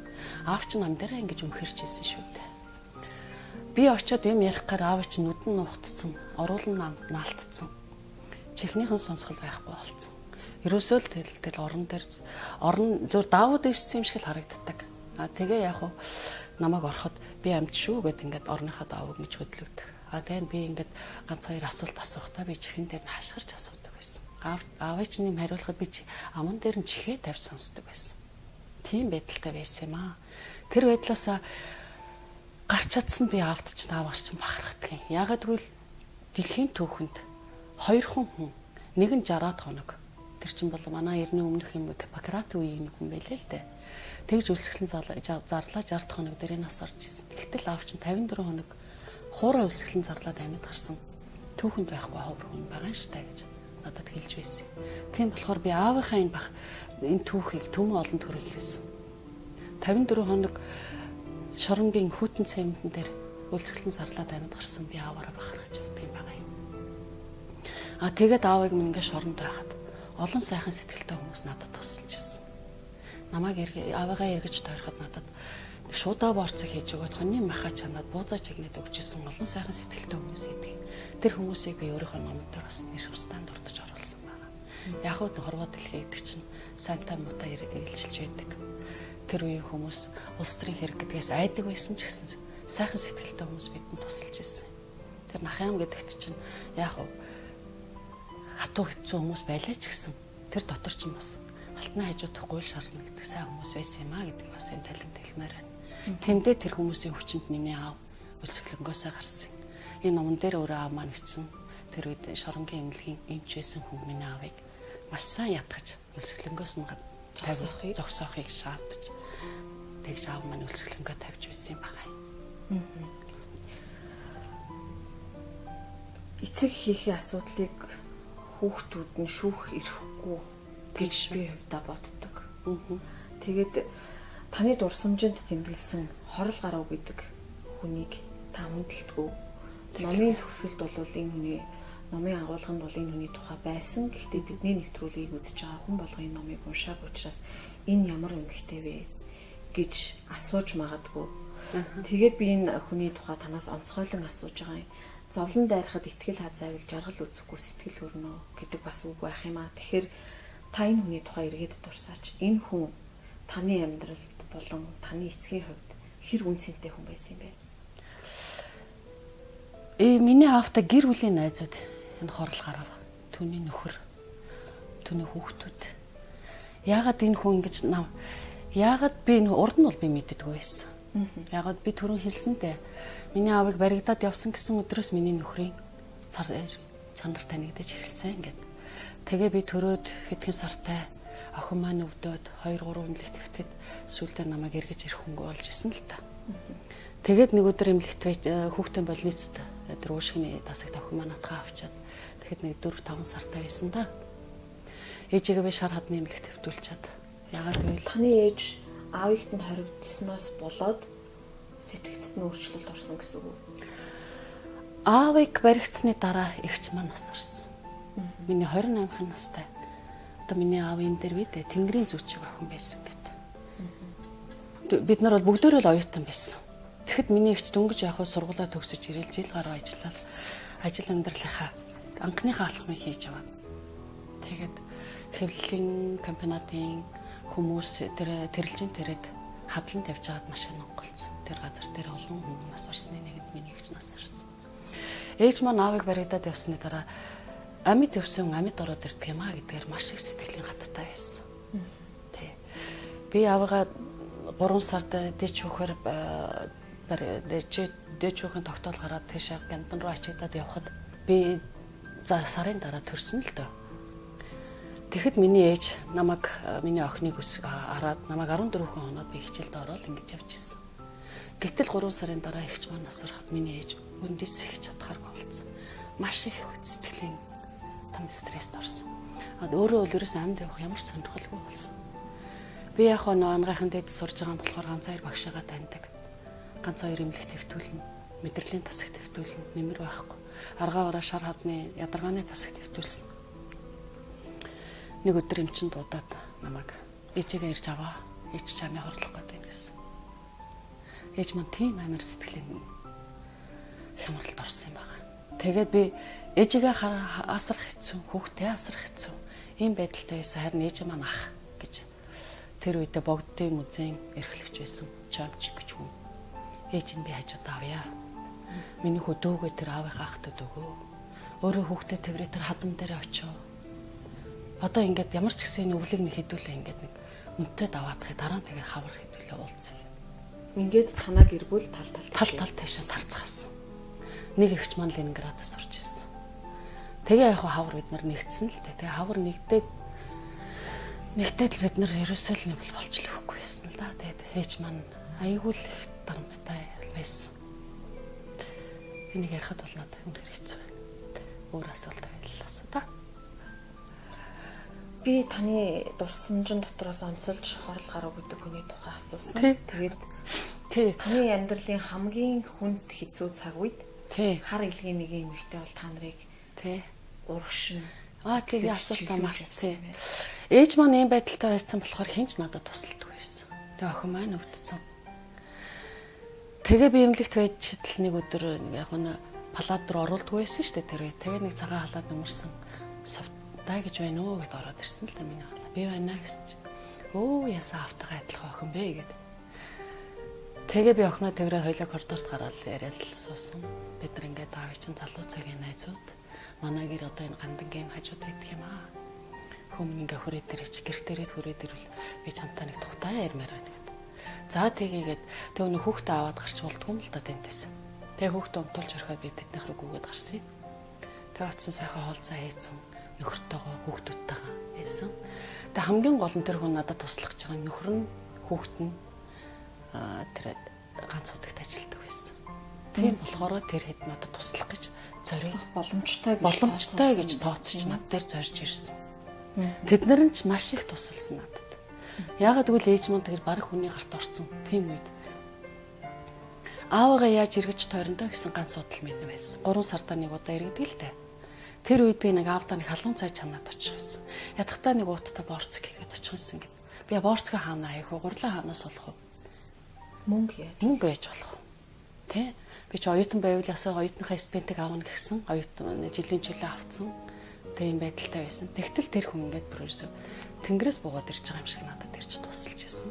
Аав чинь амдаараа ингэж өмхөрчээсэн шүү дээ. Би очиод юм ярих гэр аав чинь нүдэн нухтсан, оруулан наалтцсан. Чихнийхэн сонсгол байхгүй болцсон. Ерөөсөө л тэл орон зур даавууд ивсэн юм шиг л харагддаг. Тэгээ яг намайг ороход би амт шүү гэд ингээд орныхоо даавыг гэж хөдлөгдөг. Тэгээд би ингээд ганц хоёр асуулт асуухтаа би чихэн дээр нь хашгирч асуудаг байсан. Аавыг чинь юм хариулахад би аман дээр нь чихээ тавьж сонсдог байсан. Тийм байдалтай байсан юм аа. Тэр байдлаасаа гарч чадсан би аавд ч тааварч бахархдаг юм. Яагаад гэвэл дэлхийн түүхэнд 2 хүн нэг нь 60-аад хоног Тэр чинь бол манай эртний өмнөх юм Гиппократ үеийн хүн байлээ л дээ. Тэгж өлсгөлөн зарлаа 60 хоног дээр нас орж исэн. Тэгтэл аав чинь 54 хоног хуурай өлсгөлөн зарлаад амьд гарсан. Түүхэнд байхгүй ховор хүн байгаа нь штэ гэж надад хэлж байсан. Тийм болохоор би аавынхаа энэ түүхийг төмөн олон төрөй хэлсэн. 54 хоног шоронгийн хүүтэн цементэн дээр өлсгөлөн зарлаад амьд гарсан би ааваараа бахархаж явдаг юм байгаа юм. Тэгээд аавыг минь ингээ шоронд байхад олон сайхан сэтгэлтэй хүмүүс надад тусалж ирсэн. Намайг аавыгаа эргэж тойроход надад шуудаа борцог хийж өгöd хоньны маха чанаад буузаа чигнэд өгчсэн олон сайхан сэтгэлтэй хүмүүс идэг. Тэр хүмүүсийг би өөрийнхөө номон дээр бас нэр устанд дурдж оруулсан байна. Яг хөө хорвоо дэлхий гэдэг чинь сайнтай муутай илчилж байдаг. Тэр үеийн хүмүүс улс төрийн хэрэг гэдгээс айдаг байсан ч гэсэн сайхан сэтгэлтэй хүмүүс бидэнд тусалж ирсэн. Тэр Нахаям гэдэгт чинь яг хөө хатуу хэцүү хүмүүс байлаа ч гэсэн тэр дотор ч юм бас алтны хажуудах гуйл шарна гэдэг сайн хүмүүс байсан юм а гэдэг бас юм талент хэлмээр байна. Тэмдээ тэр хүмүүсийн хүчинд миний аав өлсгөлөнгөөсөө гарсан. Энэ номон дээр өөрөө аав маань бичсэн. Тэр үед шоронгийн эмнэлгийн эмч байсан хүн миний аавыг маш сайн ятгаж өлсгөлөнгөөс нь зогсоохыг шаардаж тэгж аав маань өлсгөлөнгөө тавьж байсан юм байна. Эцэг хийхээ асуудлыг хүүхдүүд нь шүүх ирэхгүй гэж би хувьдаа боддог. Тэгээд таны дурсамжинд тэмдэглэсэн хорол гарав гэдэг хүнийг та хүндэлдэггүй. Номын төгсгөлд бол энэ хүний номын агуулганд бол энэ хүний тухай байсан. Гэхдээ бидний нэвтрүүлгийг үзэж байгаа хүн болго энэ номыг уншааг учраас энэ ямар эмгэгтэй вэ гэж асууж магадгүй. Тэгээд би энэ хүний тухай танаас онцгойлон асууж байгаа юм. Зовлон дайрахад итгэл хазайвал жаргал үзэхгүй сэтгэл өрнө гэдэг бас үг байх юм аа. Тэгэхээр та энэ хүний тухай эргээд дурсаач. Энэ хүн таны амьдралд болон таны эцгийн хувьд хэр үнцэнтэй хүн байсан юм бэ? Миний аавтай гэр бүлийн найзууд энэ хорол гарав. Түүний нөхөр, түүний хүүхдүүд. Яагаад энэ хүн ингэж яагаад би энэ урд нь бол би мэддэггүй байсан. Яагаад би түрүүн хэлсэнтэй миний аавыг баригдаад явсан гэсэн өдрөөс миний нөхрийн чанар танигдаж эхэлсэн гэд. Тэгээ би төрөөд хэдхэн сартай охин маань өвдөөд 2-3 эмнэлэг твтэд сүүлдээ намайг эргэж ирэх хөнгө болж исэн л та. Тэгээд нэг өдөр эмнэлэгт хүүхдийн больницад тэр уушгины тасагт охин маань атгаа авчаад тэгэхэд нэг 4-5 сартай байсан да. Ээжигээ би шар хадны эмнэлэгт твтүүлчихэд яагаад гэвэл таны ээж аавыхт нь хоригдсноос болоод сэтгцэд нь өөрчлөлт орсон гэсэн үг. Аавыг баригдсны дараа эгч маань нас орсон. Миний 28 настай. Одоо миний аав энэ дээр бидээ Тэнгэрийн зүүчиг охин байсан гэт. Бид нар бол бүгдөө л оюутан байсан. Тэгэхэд миний эгч дөнгөж явах сургуулаа төгсөж ирэл жил гаруй ажиллаад ажил амьдралынхаа анхныхаа алхмыг хийж аваад. Тэгээд хэвлэлийн компаниатын хүмүүс тэрэлжин тэрэд хадлан тавьж аваад машин онголцсон. Тэр газар дээр олон хүн нас орсны нэгэнд миний эгч нас орсон. Ээж маань аавыг баригдаад явсны дараа амьд өвсөн амьд ороод ирдэг юм а гэдгээр маш их сэтгэлийн хаттай байсан. Тэ. Би аавыгаа 3 сард дэч хүүхээр дэч хүүхэн тогтоол гараад тийшээ гантан руу ачигдаад явхад би сарын дараа төрсөн л дөө. Тэгэхэд миний ээж намайг миний охиныг хараад намайг 14 хүн хоноод би хичээлд ороод ингэж явж ирсэн. Гэтэл 3 сарын дараа эгч маань нас ороход миний ээж өндөөс их чадхааргүй болсон. Маш их сэтгэлийн том стресст орсон. Өөрөө өөрөөс амьд явах ямар сонирхолгүй болсон. Би яг аангайхан дэд сурж байгаа болохоор ганц хоёр багшаагаа таньдаг. Ганц хоёр эмнэлэг твтүүлнэ. Мэдрэлийн тасаг твтүүлнэ. Нэмэр байхгүй. Аргаараа шар хадны ядаргааны тасаг твтүүлсэн. Нэг өдөр эмчин дуудаад намайг ээжигээ ирж аваа. Ээж чамаа хорлох гэдэг гэсэн. Ээж маань тийм амар сэтгэлийн хямралд орсон юм байна. Тэгээд би ээжигээ асрах хэцүү, хүүхдээ асрах хэцүү. Ийм байдалтай байсан харин ээж маань ах гэж тэр үедээ богддын музейн эрхлэгч байсан чамч гэж хүн. Ээж нь би хажууд авъя. Миний хөдөөгөө тэр аавынхаа ахтад өгөө. Өөрөө хүүхдээ тэрвэр тэр хадам дээр очоо. Одоо ингээд ямар ч гэсэн өвлөг нэг хэдүүлээ ингээд нэг үнтэй даваатахыг дараа нь тэгээд хавар хэдүүлээ уулзъя. Ингээд танаа гэрбүүл тал таашаа тарцгаасан. Нэг эгч маань Ленинградаас сурч ирсэн. Тэгээ яг хавар бид нар нэгдсэн л дээ. Тэгээ хавар нэгдээд Нэгтэл бид нар ерөөсөө л нэг бол болчихлоо хөхгүй байсан л да. Тэгээд ээж маань айгүй л их дарамттай байсан. Энийг ярихад бол надад үнээр хэцүү байна. Өөр асуулт байлаа да. Би таны дурсамжин дотроос онцолж хорл гарав гэдэг хүний тухай асуусан. Тэгээд таны амьдралын хамгийн хүнд хэцүү цаг үед хар илгийн нэг юм ихтэй бол та нарыг урагшин. Тэгээ асуултаа маш тий. Ээж маань ийм байдалтай байсан болохоор хинч надад тусалдаг байсан. Тэгээ охин маань өвдсөн. Тэгээ би эмнэлэгт байж л нэг өдөр яг нь палат руу оруулдгүй байсан шүү дээ тэр үед. Тэгээ нэг цагаан халаад нөмөрсөн. Сувдаа гэж байна уу гэд ороод ирсэн л да миний халаа. Би байна гэсэн чинь. Өө ясаа автагаа адилхан охин бэ гэд. Тэгээ би охиноо тэрээ хойлоо коридорт гараад яриад л суусан. Бид нар ингээд аав чинь залуу цагийн найзууд. Манай гэр одоо энэ гандангийн хажууд байдаг юм аа. Хүмүүс ингээ хүрээд ирэж гэртээрэд хүрээд ирвэл би чамтай нэг тухтай ярмаар байна гэд. За тийгээд тэг өнө хүүхдээ аваад гарч болдгүй юм л да тэмтэйсэн. Тэг хүүхдээ өмтүүлж орхиод би тэднийх рүү гүгээд гарсан. Тэг очсон сайхан хоолцоо хийсэн. Нөхөртөөгөө хүүхдүүдтэйгээ байсан. Тэг хамгийн гол нь тэр хүн надад туслах гэж байгаа нөхөр нь хүүхэд нь тэр ганц удагт ажилладаг байсан. Тийм болохоор тэр хэд надад туслах гэж зориг боломжтой гэж тооцож над дээр зорж ирсэн. Тэд нар нь ч маш их тусалсан надад. Яагаад гэвэл ээж маань тэр баг хүний гарт орсон тийм үед аавгаа яаж эргэж тойрондоо гэсэн ганц судал минь байсан. 3 сардаа нэг удаа эргэдэг л дээ. Тэр үед би нэг аавдаа нэг халуун цай чанаад очих байсан. Ядахтаа нэг ууттай борцог хийгээд очих байсан гэд. Би борцгоо хаанаа яах вэ? Гурлаа хаанаас болох вэ? Мөнгө яаж болох вэ? Тэ? Би ч оюутан байвал ясаа оюутныхаа стипендийг авна гэсэн оюутан жилийн чөлөө авцсан. Тэг юм байдалтай байсан. Тэгтэл тэр хүн ингээд бүрөөсөө тэнгэрээс буугаад ирж байгаа юм шиг надад ирж тусалж байсан.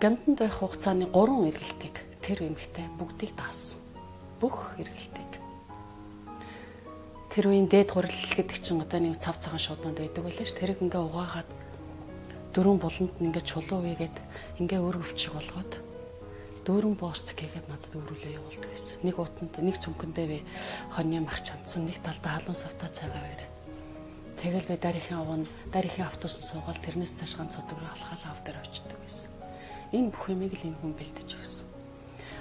Ганданд байх хугацааны 3 эргэлтийг тэр эмэгтэй бүгдийг даасан. Бүх эргэлтийг. Тэр үеийн дээд гурил гэдэг чинь одоо нэг цав цагаан шууданд байдаг байлаа ш. Тэрийг ингээ угаагаад 4 буланд ингээ чулуу үйгээд ингээ өр өвчих болгоод 4 борцог хийгээд надад өрүүлээ явуулдаг гэсэн. Нэг утанд нэг цүнхэндээ би хоны мах чанцсан, нэг талдаа халуун савтаа цайгаа бариад. Тэгэл би дарийнхын автобусан суугаад тэрнээс цааш ганц цодог руу алхаал аав дээр очдөг байсан. Энэ бүх юмыг л энэ хүн бэлдэж өгсөн.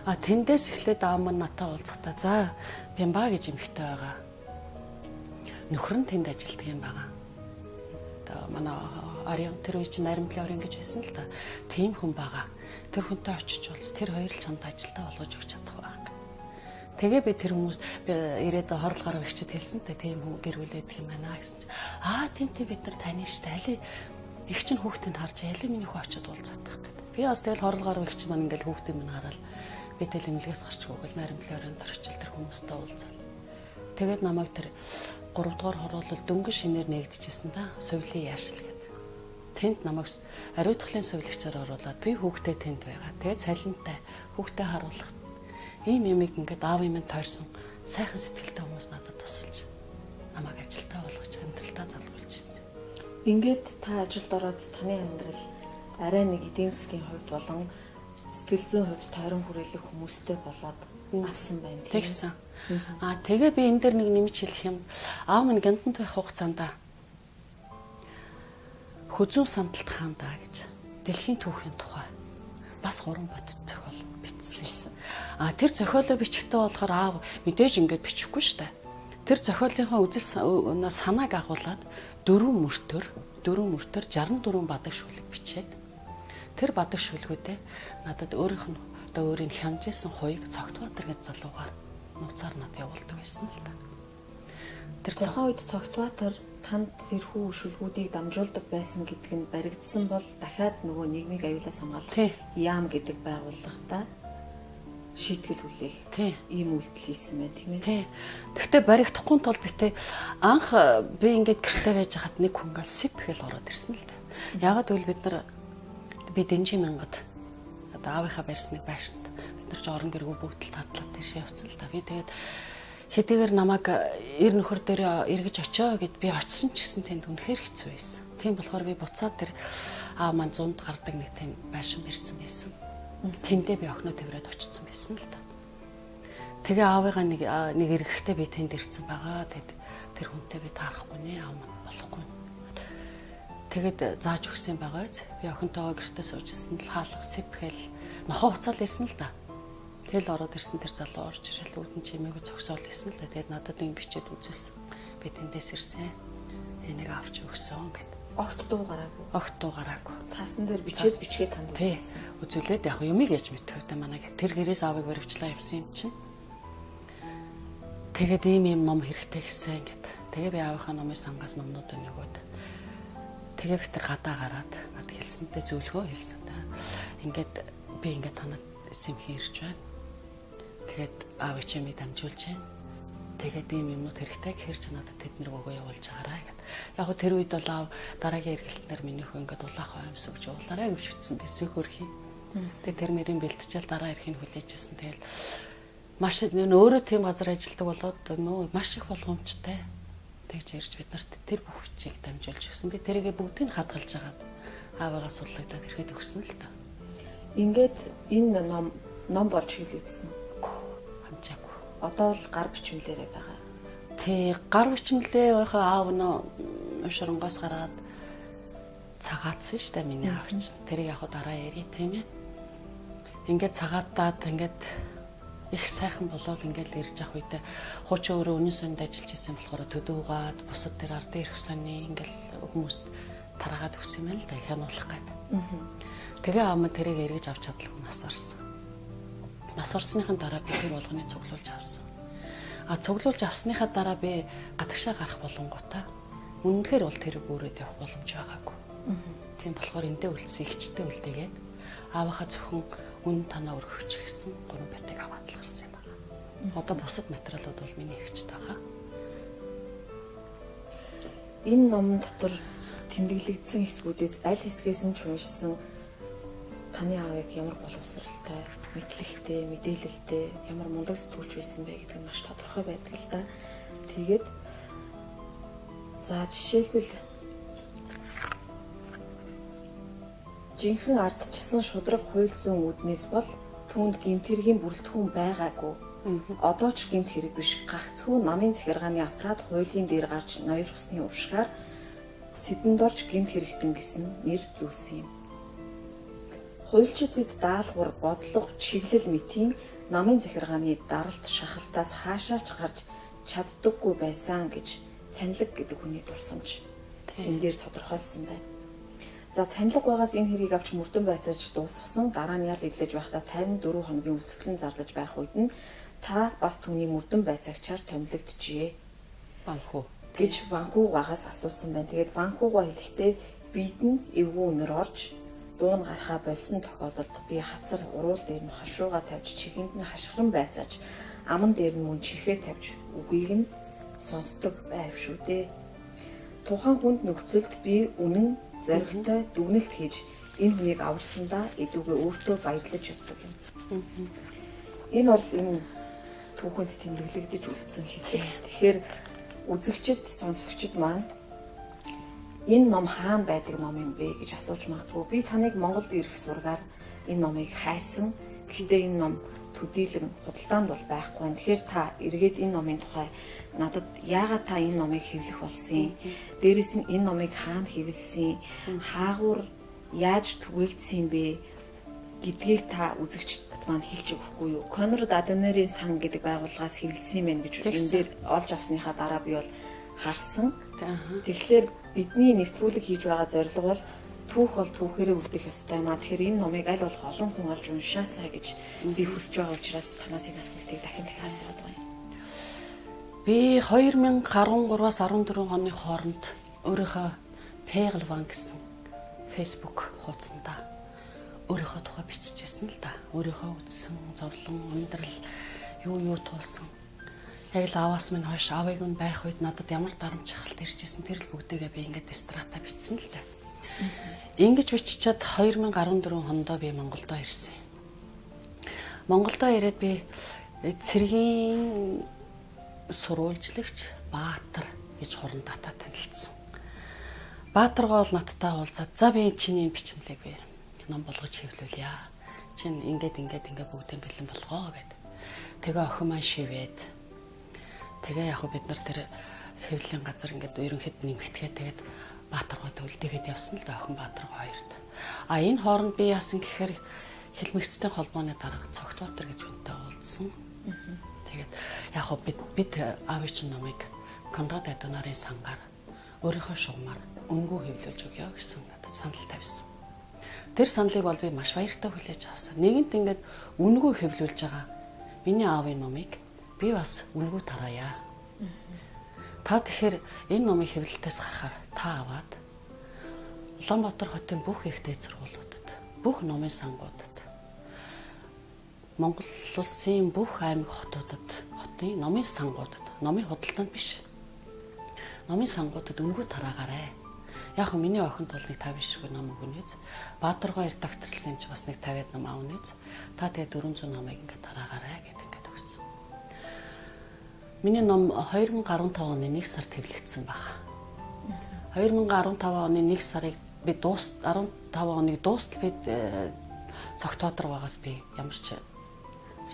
Тэндээс эхлээд аав маань натаа уулзахдаа за Бямба гэж эмэгтэй байгаа. Нөхөр нь тэнд ажилладаг юм байгаа. Одоо манай Ариун тэр үе чинь наримтлын орон гэж байсан л та. Тийм хүн байгаа. Тэр хүнтэй очиж уулз тэр хоёр л чамд ажилдаа болгож өгч чадах байх. Тэгээ би тэр хүмүүс ирээд хорл гарав ихчэд хэлсэнтэй тийм хүн гэр бүл байдаг юм байна гэсэн чинь тийм бид нар таны штэ али их чинь хүүхдэнд харж али миний хөө очиод уулзаад байх гэдэг. Би бас тэгэл хорл гарав их чинь маань ингээл хүүхдээ минь хараад би тэл эмнэлгээс гарч хөөгөл наримтлын оройнд орчил тэр хүмүүстэй уулзаад. Тэгээд намайг тэр 3 дугаар хороолол дөнгөн шинээр нээгдэжсэн та сувлийн яашил гэдэг. Тэнд намайг ариутгалын сувилагчаар оруулаад би хүүхдээ тэнд байгаа. Тэгээд цалинтай хүүхдээ харуулах ийм юмыг ингээд аав юм тойрсон сайхан сэтгэлтэй хүмүүс надад тусалж намайг ажилтаа болгож амьдралтаа залгуулж ирсэн. Ингээд та ажилд ороод таны амьдрал арай нэг эдийн засгийн хувьд болон сэтгэл зүйн хувьд тойрон хүрээлэх хүмүүстэй болоод авсан байна тийм. Тэгсэн. Тэгээ би энэ дээр нэг нэмж хэлэх юм. Аав минь ганданд байх хугацаанд хүзүүн сандалт хаандаа гэж дэлхийн түүхийн тухай бас 3 бот зохиол бичсэн. Тэр зохиолоо бичихтэй болохоор аав мэдээж ингээд бичихгүй штэ. Тэр зохиолынхаа үзэл санааг агуулад 4 мөртөр 64 бадаг шүлэг бичээд тэр бадаг шүлгүүдээ надад өөрийнх нь одоо өөрийн хянажсэн хуйг Цогтбаатар гэж залуугаар нууцаар над явуулдаг байсан л да. Тэр цохоо үед Цогтбаатар танд тэрхүү шүлгүүдийг дамжуулдаг байсан гэдг нь баригдсан бол дахиад нөгөө нийгмийг аюулаас хамгаалах яам гэдэг байгууллагатай шийтгэл хүлээх ийм үйлдэл хийсэн байна тийм ээ. Гэхдээ баригдахгүй тул битээ анх би ингээд гэртээ байж хахад нэг хүн гал сип гэл ороод ирсэн л да. Ягаад гэвэл би Дэнжи мянгад одоо аавынхаа барьсныг байшинд бид нар ч орон гэргүй бүгд л тадлаад тийш явцсан л да. Би тэгээд хэдийгээр намайг эр нөхөр дээр эргэж очоо гэд би очсон ч гэсэн тэнд үнэхээр хэцүү байсан. Тийм болохоор би буцаад тэр аав маань 100-д гардаг нэг тийм байшин барьсан байсан. Тэндээ би охиноо тэрээд очсон байсан л да. Тэгээ аавыгаа нэг эргэхдээ би тэнд ирсэн байгаа. Тэр хүнтэй би таарахгүй нэ аав маань болохгүй. Тэгээд зааж өгсөн байгааз би охинтойгоо гэртээ суужсэн л хаалга сэпхэл нохоо уцаал ирсэн л да. Тэгэл ороод ирсэн тэр залуу орж ирэл үүдэн чимээгүй зогсоол ирсэн л да. Тэгээд надад ингэ бичээд үзүүлсэн. Би тэндээс ирсэн. Энийг авч өгсөн гэд. Огт дуу гараагүй. Огт дуу гараагүй. Цаасан дээр бичгээд танд үзүүлсэн. Үзүүлээд яг юмыг яаж мэдвэ та манай тэр гэрээс авыг баривчлаа явсан юм чинь. Тэгээд ийм ном хэрэгтэй гэсэн гэд. Тэгээ би аавынхаа номын сангаас номнуудыг нөгөөд. Тэгээ би тэр гадаа гараад над хэлсэнтэй зөвлөгөө хэлсэн та. Ингээд би ингээд танад симхи ирж байна. Тэгээд аав чимээ дамжуулж байна. Тэгээд ийм юмнууд хэрэгтэй гэхэр ч надад тэднийг өгөө явуулж агараа гэд. Яг го тэр үед бол аав дараагийн эргэлтнэр минийхөө ингээд улаах аимс өгч уулаарай гэж бичсэн байсан хөрхий. Тэгээд тэр мэрийн бэлтжил дараа эрхийг хүлээжсэн. Тэгэл маш өөрөө тийм газар ажилладаг болоод маш их болгоомжтой. Тэгж ярьж бид нарт тэр бүх хүчийг дамжуулж өгсөн. Би тэрийгэ бүгдийг хадгалж агаад аавыгаа судлагдаад ирэхэд өгсөн л доо. Ингээд энэ ном болж хэвлэгдсэн үү? Хамжаагүй. Одоо л гар бичмлээрээ байгаа. Тий, гар бичмлээ байхаа аав нь шоронгоос гараад цагаатсан шүү дээ миний аав чинь. Тэрийг яг дараа ярий тийм ээ. Ингээд цагаатаад ингээд их сайхан болоод ингээд ирж явах үедээ хуучин өөрөө үнэн сонд ажиллаж исэн болохоор төдөөгаад бусад тэр ардын ирэх сони ингээд хүмүүст тараагаад өгсөн юм л да хянуулах гээд. Тэгээ аав нь тэрийг эргэж авч чадлаггүй нас орсон. Нас орсныхан дараа би тэр болгоныг цуглуулж авсан. Цуглуулж авсныхаа дараа би гадагшаа гарах болонгуудаа үнэнхээр бол тэрийг өөрөөд явах боломж байгаагүй. Тийм болохоор эндээ үлдсэн ихчтэй үлдээгээд аавынхаа зөвхөн үнэн танаа өргөж гисэн 3 битэг аваад л гарсан юм байна. Одоо бусад материалууд бол миний ихчтэй байгаа. Энэ ном дотор тэмдэглэгдсэн хэсгүүдээс аль хэсгээс нь ч уншсан таны аавыг ямар боловсралтай, мэдлэгтэй, мэдээлэлтэй, ямар мундаг сэтгүүлч байсан бэ гэдэг нь маш тодорхой байдаг л да. Тэгээд за жишээлбэл жинхэнэ ардчилсан шудраг хууль зүйн үүднээс бол түүнд гэмт хэргийн бүрэлдэхүүн байгаагүй. Одоо ч гэмт хэрэг биш, гагцхүү намын захиргааны аппарат хуулийн дээр гарч ноёр усны уршгаар Сэдэндорч гэмт хэрэгтэн гэсэн нэр зүүсэн юм. Хуульчид бид даалгавар, бодлого, чиглэл мэтийн намын захиргааны даралт шахалтаас хаашаач гарч чаддаггүй байсан гэж цанилэг гэдэг хүний дурсамж энэ дээр тодорхойлсон байна. За цанилэг байгаас энэ хэргийг авч мөрдөн байцааж дуусгасан дараа нь ял илээж байхдаа 54 хоногийн өлсгөлөн зарлаж байх үед нь та бас түүний мөрдөн байцаагчаар томилогдчихжээ. Банхуу гэж банхуугаас асуусан байна. Тэгээд банхуугаа хэлэхдээ бид нь эвгүй өнөр орж дуун гарахаа болсон тохиолдолд би хацар уруул дээр нь хашууга тавьж чихэнд нь хашгиран байцааж аман дээр нь мөн чихээ тавьж үгийг нь сонсдог байв шүү дээ. Тухайн хүнд нөхцөлд би үнэн зоригтой дүгнэлт хийж энэ хүнийг аварсандаа эдүүгээ өөртөө баярлаж яддаг юм. Энэ бол энэ түүхэнд тэмдэглэгдэж үлдсэн хэсэг. Тэгэхээр үзэгчид, сонсогчид маань энэ ном хаана байдаг ном юм бэ гэж асууж магадгүй. Би таныг Монголд ирэх сургаар энэ номыг хайсан. Гэхдээ энэ ном төдийлөн худалдаанд бол байхгүй. Тэгэхээр та эргээд энэ номын тухай надад яагаад та энэ номыг хэвлэх болсон юм? Дээрэс нь энэ номыг хаана хэвлсэн? Хаагур яаж түгээгдсэн бэ гэдгийг та үзэгчд маань хэлж өгөхгүй юу? Конрад Аденерийн сан гэдэг байгууллагаас хэвлсэн юм байна гэж энэ дээр олж авсныхаа дараа би бол харсан. Тэгэхээр бидний нэвтрүүлэг хийж байгаа зорилго бол түүх бол түүхээрээ үлдэх ёстой маа. Тэгэхээр энэ номыг аль болох олон хүн олж уншаасаа гэж би хүсэж байгаа учраас танаас энэ асуултыг дахин асууад байгаа юм. Би 2013-аас 14 оны хооронд өөрийнхөө Пэглван гэсэн Facebook хуудсандаа өөрийнхөө тухай биччихсэн л да. Өөрийнхөө үзсэн, зовлон, өндрөл юу туулсан. Яг л аваас минь хойш авыг нь байх үед надад ямар дарамт шахалт иржсэн тэр л бүгдээгээ би ингээд страта бичсэн л да. Ингэж биччихад 2014 онд би Монголдо ирсэн. Монголдо ирээд би цэргийн сурвалжлагч Баатар гэж хуран дата танилцсан. Баатаргаа бол надтай уулзаад за би чиний бичмлийг би ном болгож хэвлүүлье. Чин ингээд бүгдийн бэлэн болгоо гэд. Тэгээ охин маань шивээд тэгээ яг бид нар тэр хэвлэлийн газар ингээд ерөнхийд нэмэгдэхэд тэгээд Баатаргойд үлдээгээд явсан л да охин Баатаргой хоёрт. А энэ хооронд би яасан гэхээр Хэлмэгцтэй холбооны дарга Цогтбаатар гэж хүнтэй уулзсан. Тэгээд яг хоо бид аавын номыг Конрад Адонарын сангаар өөрийнхөө шугамар үнгүй хэвлүүлж өгье гэсэн надад санал тавьсан. Тэр саналыг бол би маш баяртай хүлээж авсан. Нэгэнт ингээд үнгүй хэвлүүлж байгаа миний аавын номыг би бас үнгүй тараая. Та тэгэхээр энэ номын хэвлэлтээс гарахаар та аваад Улаанбаатар хотын бүх их дээд сургуулиудад, бүх номын сангуудад, Монгол улсын бүх аймаг хотуудад, хотын номын сангуудад, номын худалдаанд биш. Номын сангуудад үнгүй тараагаарай. Яг миний охин тулныг 50 ширхэг ном өгнөз. Баатаргой редакторлсан юм чи бас нэг 50-аад ном аавныз. Та тэгээ 400 номыг ингээд тараагаарай гэдэг ингээд өгсөн. Миний ном 2015 оны 1 сард хэвлэгдсэн баг. 2015 оны 1 сарыг би 15 оныг дуустал бид Цогтбаатар байгаас би ямар ч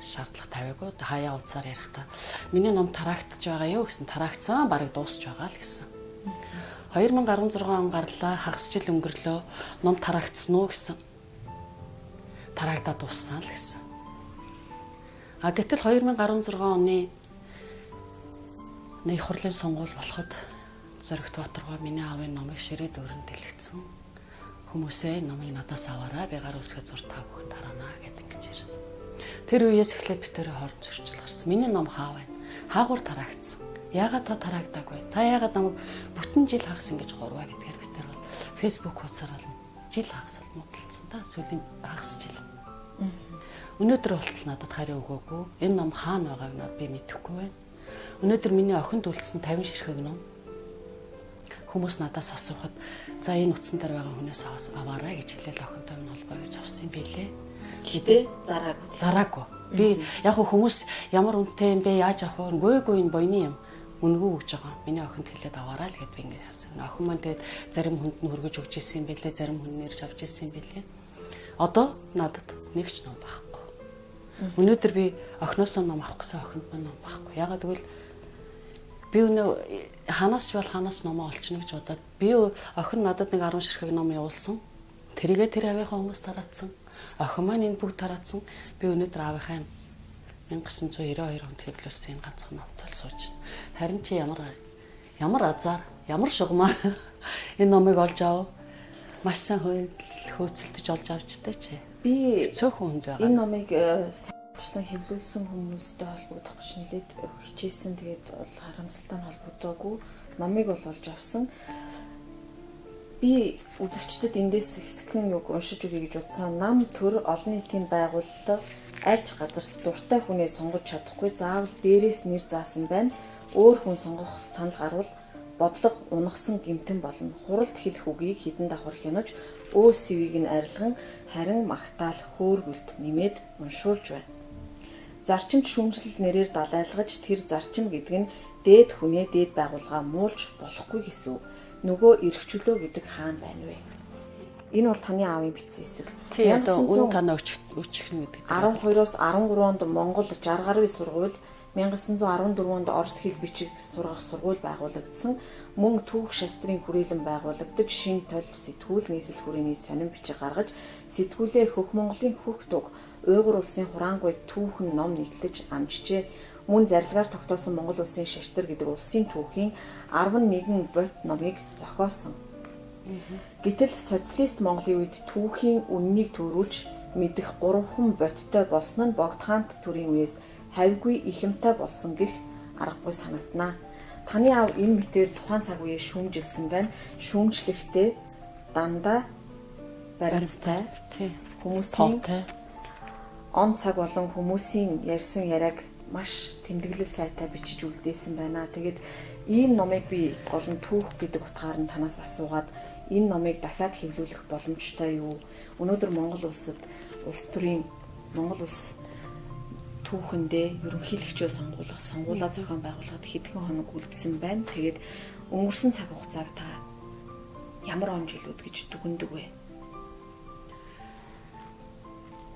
шаардлага тавиагүй. Хаяа уцаар ярихдаа миний ном тараагдж байгаа юу гэсэн тараагдсан барыг дуусч байгаа л гэсэн. 2016 он гарлаа хагас жил өнгөрлөө ном тараагдсан уу гэсэн. Тараагдаад дууссан л гэсэн. А гэтэл 2016 оны нэг хурлын сонгуул болоход Зоригт Баатаргой миний аавын номыг ширээд өрөнд дэлгэцсэн. Хүмүүсээ номыг надаас аваарай би гар үсгээ зур та бүхэн тараана гэдэг ингэж ярьсан. Тэр үеэс эхлээд би тэр хооронд зөрчил гарсан. Миний ном хаа байна? Хаагур тараагдсан. Яагаад та тараагдаагүй? Та яагаад намайг бүтэн жил хагас ингэж гурваа гэдгээр би тэр бол Facebook хуудасаар бол жил хагас муудалцсан та сүүлийн хагас жил. Өнөөдөр болтол надад хариу өгөөгүй. Энэ ном хаана байгааг надад би мэдэхгүй байна. Өнөөдөр миний охинд үлдсэн 50 ширхэг ном. Хүмүүс надаас асуухад за энэ утсан дээр байгаа хүнээс аваарай гэж хэлээл охинтой минь холбоо гэж авсан юм билээ. Гэтэ зараагүй. Би яг хүмүүс ямар үнэтэй юм бэ яаж авах вэ? Гүйгүй энэ бойны юм. Үнгүй өгж байгаа. Миний охинд хэлээд аваарай л гэд би ингэж яасан. Охин маань тэгээд зарим хүнд нь хөргөж өгч ирсэн юм билээ, зарим хүн нэрж авч ирсэн юм билээ. Одоо надад нэг ч ном байхгүй. Өнөөдөр би охиноос ном авах гэсэн охинд маань ном байхгүй. Ягаад гэвэл би өнөө ханаас ч бол ханаас номоо олчихно гэж бодоод би охин надад нэг 10 ширхэг ном явуулсан. Тэрийгээ тэр авийнхаа хүмүүс тараацсан. Охин маань энэ бүгд тараацсан. Би өнөөдөр аавынхаа 1992 онд хэвлүүлсэн энэ ганцхан номтой сууж байна. Харин чи ямар азар, ямар шугамаар энэ номыг олж авав. Маш сайн хөөцөлдөж олж авчтай чи. Би цөөхөн хүнд байгаа. Энэ номыг сайжлан хэвлүүлсэн хүмүүстэй холбогдох гэж нэлээд хичээсэн. Тэгээд бол харамсалтай нь холбогдоогүй. Номыг бол олж авсан. Би үзэгчдэд эндээс хэсгэн юг уншиж өгье гэж утсан. Нам төр олон нийтийн байгууллага альч газарт дуртай хүнээ сонгож чадахгүй заавал дээрээс нэр заасан байна. Өөр хүн сонгох санал гарвал бодлого унагсан гэмтэн болно. Хуралд хэлэх үгийг хідэн давхар хянаж өөсвийг нь арилган харин магтаал хөөргөлт нэмээд уншуулж байна. Зарчимд шүүмжлэл нэрээр далайлгаж тэр зарчим гэдэг нь дээд хүнээ дээд байгууллага муулж болохгүй гэсэн үг. Нөгөө эрхчлөө гэдэг хаана байна вэ? Энэ бол таны аавын бичсэн хэсэг. Тий, одоо үн таны өчгөн гэдэг. 12-оос 13 онд Монгол 60 гаруй сургууль, 1914 онд орос хэл бичиг сургах сургууль байгуулагдсан. Мөн түүх шастрын хүрээлэн байгуулагдаж, шин тол сэтгүүл нийслэл хүрээний сонин бичиг гаргаж, сэтгүүлээ хөх Монголын хөх туг, Уйгур улсын хураангуй түүхэн ном нийтлэж амжжээ. Мөн зарилгаар тогтоосон Монгол улсын шаштар гэдэг улсын түүхийн 11 бот номыг зохиосон. Гэтэл социалист Монголын үед түүхийн үннийг төрүүлж мэдэх 3 боттой болсон нь Богд хаант төрийн үеэс хавьгүй ихэмтэй болсон гэх аргагүй санагдана. Таны аав энэ мэтээр тухайн цаг үеэ шүүмжилсэн байна. Шүүмжлэхдээ дандаа баримттай хүмүүсийн он цаг болон хүмүүсийн ярьсан яриаг маш тэмдэглэл сайтай бичиж үлдээсэн байна. Тэгээд ийм номыг би олон түүх гэдэг утгаар нь танаас асуугаад энэ номыг дахиад хэвлүүлэх боломжтой юу? Өнөөдөр Монгол улсад улс төрийн Монгол улс түүхэндээ ерөнхийлөгчөө сонгуулаа зохион байгуулахад хэдхэн хоног үлдсэн байна. Тэгээд өнгөрсөн цаг хугацааг та ямар он жилүүд гэж дүгнэдэг вэ?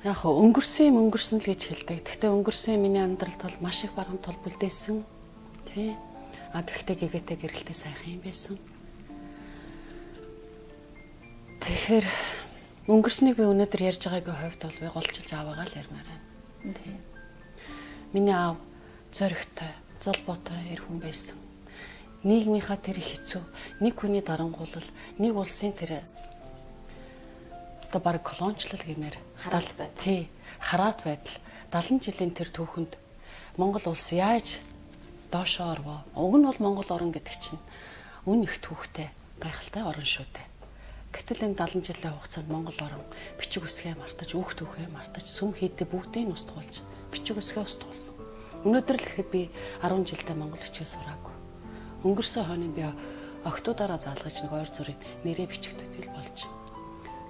Яг өнгөрсөн л гэж хэлдэг. Гэхдээ өнгөрсөн миний амьдралд бол маш их баруун тул бүлдээсэн. Тий. А гэхдээ гэгээтэй гэрэлтэй сайхан юм байсан. Тэгэхээр өнгөрснийг би өнөөдөр ярьж байгаагийн хувьд бол би голчиж аваагаа л ярмаар байна. Тийм. Миний аав зоригтой, золбоотой эр хүн байсан. Нийгмийнхаа тэр хэцүү, нэг хүний дарангуйлал, нэг улсын тэр одоо баг колоничлал гэмээр хараат байдал 70 жилийн тэр түүхэнд Монгол улс яаж доошоо орвоо. Уг нь бол Монгол орн гэдэг чинь үн их түүхтэй, гайхалтай орн шүү дээ. Гэтэл энэ 70 жилийн хугацаанд Монгол орн бичиг үсгээ мартаж, үг түүхээ мартаж, сүм хийдэ бүгдийг устгуулж, бичиг үсгээ устгуулсан. Өнөөдөр л гэхэд би 10 жилдээ монгол бичгээ сураагүй. Өнгөрсөн хойно би октоудаараа заалгаж нэг ойр зүрийн нэрээ бичигдэл болж.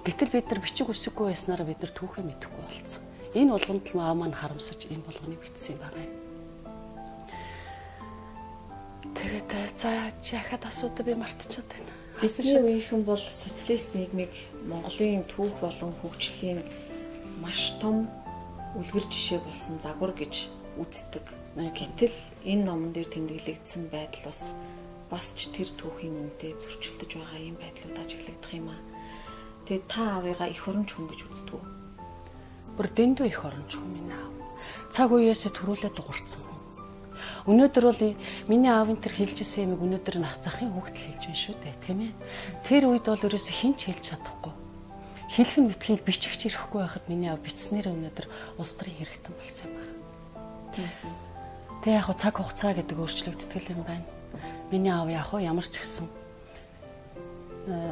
Гэтэл бид нар бичиг үсэггүй байснараа бид нар түүхээ мэдэхгүй болцсон. Энэ болгонд л аав маань харамсаж энэ болгоныг бичсэн юм байна. Тэгээд за яхад асуудал би мартчихад байна. Бидний үеийнхэн бол социалист нийгмийг Монголын түүх болон хөгжлийн маш том үлгэр жишээ болсон загвар гэж үздэг. Гэтэл энэ номон дээр тэмдэглэгдсэн байдал бас ч тэр түүхийн үнэтэй зөрчилдөж байгаа юм байдлууд ажиглагдах юм аа. Тэгээд та аавыгаа их оронч хүн гэж үздэг үү? Бүр дэндүү их оронч хүн минь аав. Цаг үеэсээ төрүүлээд дуурцсан. Өнөөдөр бол миний аавын тэр хэлжсэн юмыг өнөөдөр нас захын хүүхэд хэлж байна шүү дээ, тийм ээ. Тэр үед бол ерөөсө хинч хэлж чадахгүй. Хэлэх нь битгийл бичихч ирэхгүй байхад миний аав бичснээр өнөөдөр улс төрийн хэрэгтэн болсон юм байна. Тэгээ яг цаг хугацаа гэдэг өөрчлөгддөг юм байна. Миний аав яг ямар ч гэсэн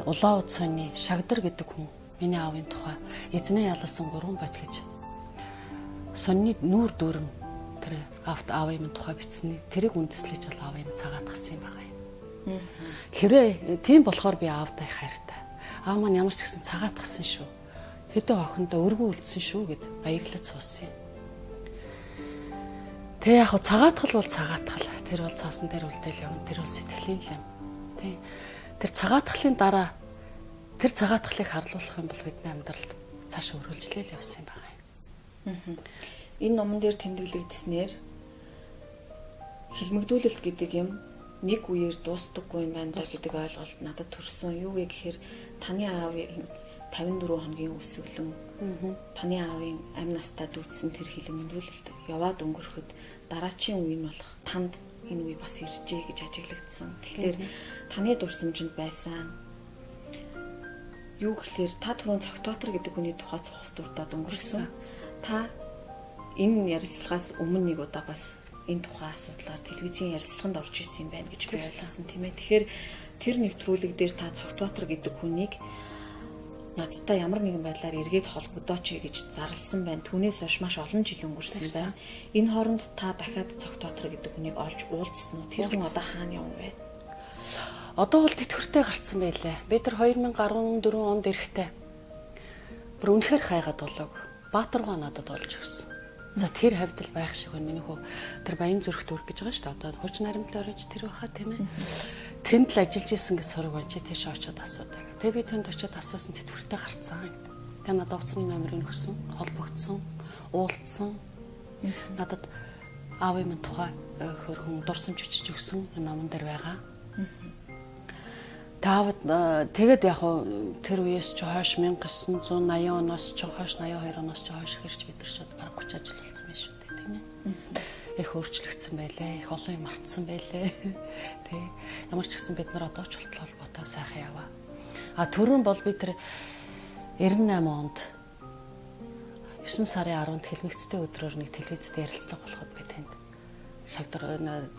улаан удсны шагдар гэдэг хүн миний аавын тухай эзнээ ялсан 3 бот гэж сонны нүүр дүүрэн тэр аавын тухай бичсэний тэрийг үндэслэж бол аав юм цагаатгсан юм байгаа юм. Хэрвээ тийм болохоор би аавдаа их хайртай. Аав маань ямар ч гэсэн цагаатгсан шүү. Хэдэн охиндоо өргөн үлдсэн шүү гэд баярлаж суусан юм. Тэг яг цагаатгал бол цагаатгал. Тэр бол цаасан дээр үлдээл явна. Тэр бол сэтгэлийн юм. Тэг. Тэр цагаатгалын дараа тэр цагаатгалыг харлуулах юм бол бидний амьдралд цааш өргөлжлэл явсан юм байна. Энэ номон дээр тэмдэглэгдснээр хилмигдүүлэлт гэдэг юм нэг үеэр дуустдаггүй юм байна гэдэг ойлголт надад төрсөн. Юу вэ гэхээр таны аавын 54 хоногийн өлсгөлөн таны аавын амь настаа дүүцсэн тэр хилмигдүүлэлт яваад өнгөрөхөд дараачийн үе нь болох танд энэ үе бас иржээ гэж ажиглагдсан. Тэгэхээр таны дурсамжинд байсан юу гэхээр та түрүүн цогтоотор гэдэг хүний тухай цохос дуртаад өнгөрсөн. Та энэ ярилцлагаас өмнө нэг удаа бас энэ тухайн асуудлаар телевизийн ярилцлаганд орж ирсэн юм байна гэж би ойлгосон тийм ээ. Тэгэхээр тэр нэвтрүүлэг дээр та цогтоотор гэдэг хүнийг надтай ямар нэгэн байдлаар эргээд холбогдооч гэж зарласан байна. Түүнээс хойш маш олон жил өнгөрсөн байна. Энэ хооронд та дахиад цогтоотор гэдэг хүнийг олж уулзсан уу? Тэр хүн одоо хаана явна вэ? Одоо бол тэтгэвртэй гарцсан байлээ. Би тэр 2014 онд ирэхдээ бүр үнэхээр хайгаад болоог. Баатаргаа надад олж өгсөн. За тэр хавьдал байх шиг байна. Миний хүү тэр баян зүрхт үргэж байгаа шүү дээ. Одоо хурж наримтлын оронч тэр байхаа тийм ээ. Тэнд л ажиллаж исэн гэж сураг онч тийш очиод асуудаг. Тэгээ би тэнд очиод асуусан тэтгэвртэй гарцсан гэдэг. Тэгээ надад утасны номерыг өгсөн, холбогдсон, уулзсан. Надад аавын минь тухай хөрхөн дурсамж өчөж өгсөн номон дээр байгаа. Тэгээд яг тэр үеэс ч хойш 1980 оноос ч хойш 82 оноос ч хойш хэрч бид нар ч бараг 30 жил болсон байх шүү дээ, тийм ээ. Их өөрчлөгдсөн байлээ, их олон юм мартсан байлээ. Тэ. Ямар ч гэсэн бид нар одоо ч болтол холбоотой сайхан яваа. Түрүүн бол би тэр 98 онд 9 сарын 10-нд хэлмэгцтэй өдрөөр нэг телевизэд ярилцлага болоход би тэнд шагдар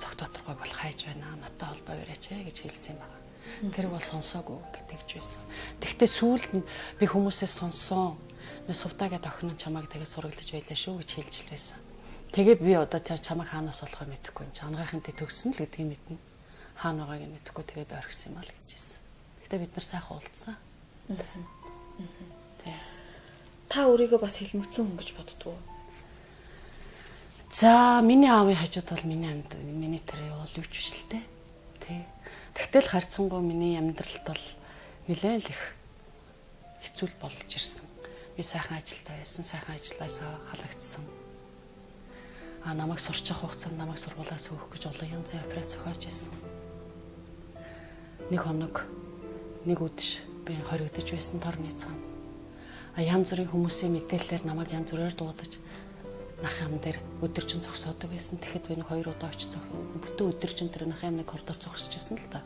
цогтооторгой болох хайж байна. Надтай холбоо барьяач гэж хэлсэн юм байна. Тэрийг бол сонсоогүй гэдэгч байсан. Тэгвэл сүүлд нь би хүмүүсээс сонссон. Ц.Сувдаа гэдэг охин нь чамайг тэгээд сураглаж байлаа шүү гэж хэлж л байсан. Тэгээ би одоо чамайг хаанаас болохоо мэдэхгүй юм. Чангаахын дэ төгсөн л гэдгийг мэднэ. Хаана байгааг нь мэдэхгүй тэгээ би орхисон юм аа л гэж хэлсэн. Гэтэ бид нар сайхан уулзсан. Та өөрийгөө бас хэлмэгцэн хүн гэж боддгоо. За миний аавын хажууд бол миний тэр бол юу ч биш л дээ. Тэ. Тэгтэл харьцангуй миний амьдралд бол нэлээд их хэцүү болж ирсэн. Би сайхан ажилтаа байсан, сайхан ажилласаа халагдсан. Намайг сурчих хугацаанд намайг сургуулиас өөх гэж олон янзын операц зохиож ирсэн. Нэг хоног, нэг үдш би хоригдож байсан торны цаана. Янз бүрийн хүмүүсийн мэдээлэлээр намайг янз бүрээр дуудаж нах ям дээр өдөржин зогсоодог байсан. Тэгэхэд би 2 удаа очиж бүтэн өдөржин тэр нах ямныг коридор зогсож ирсэн л да.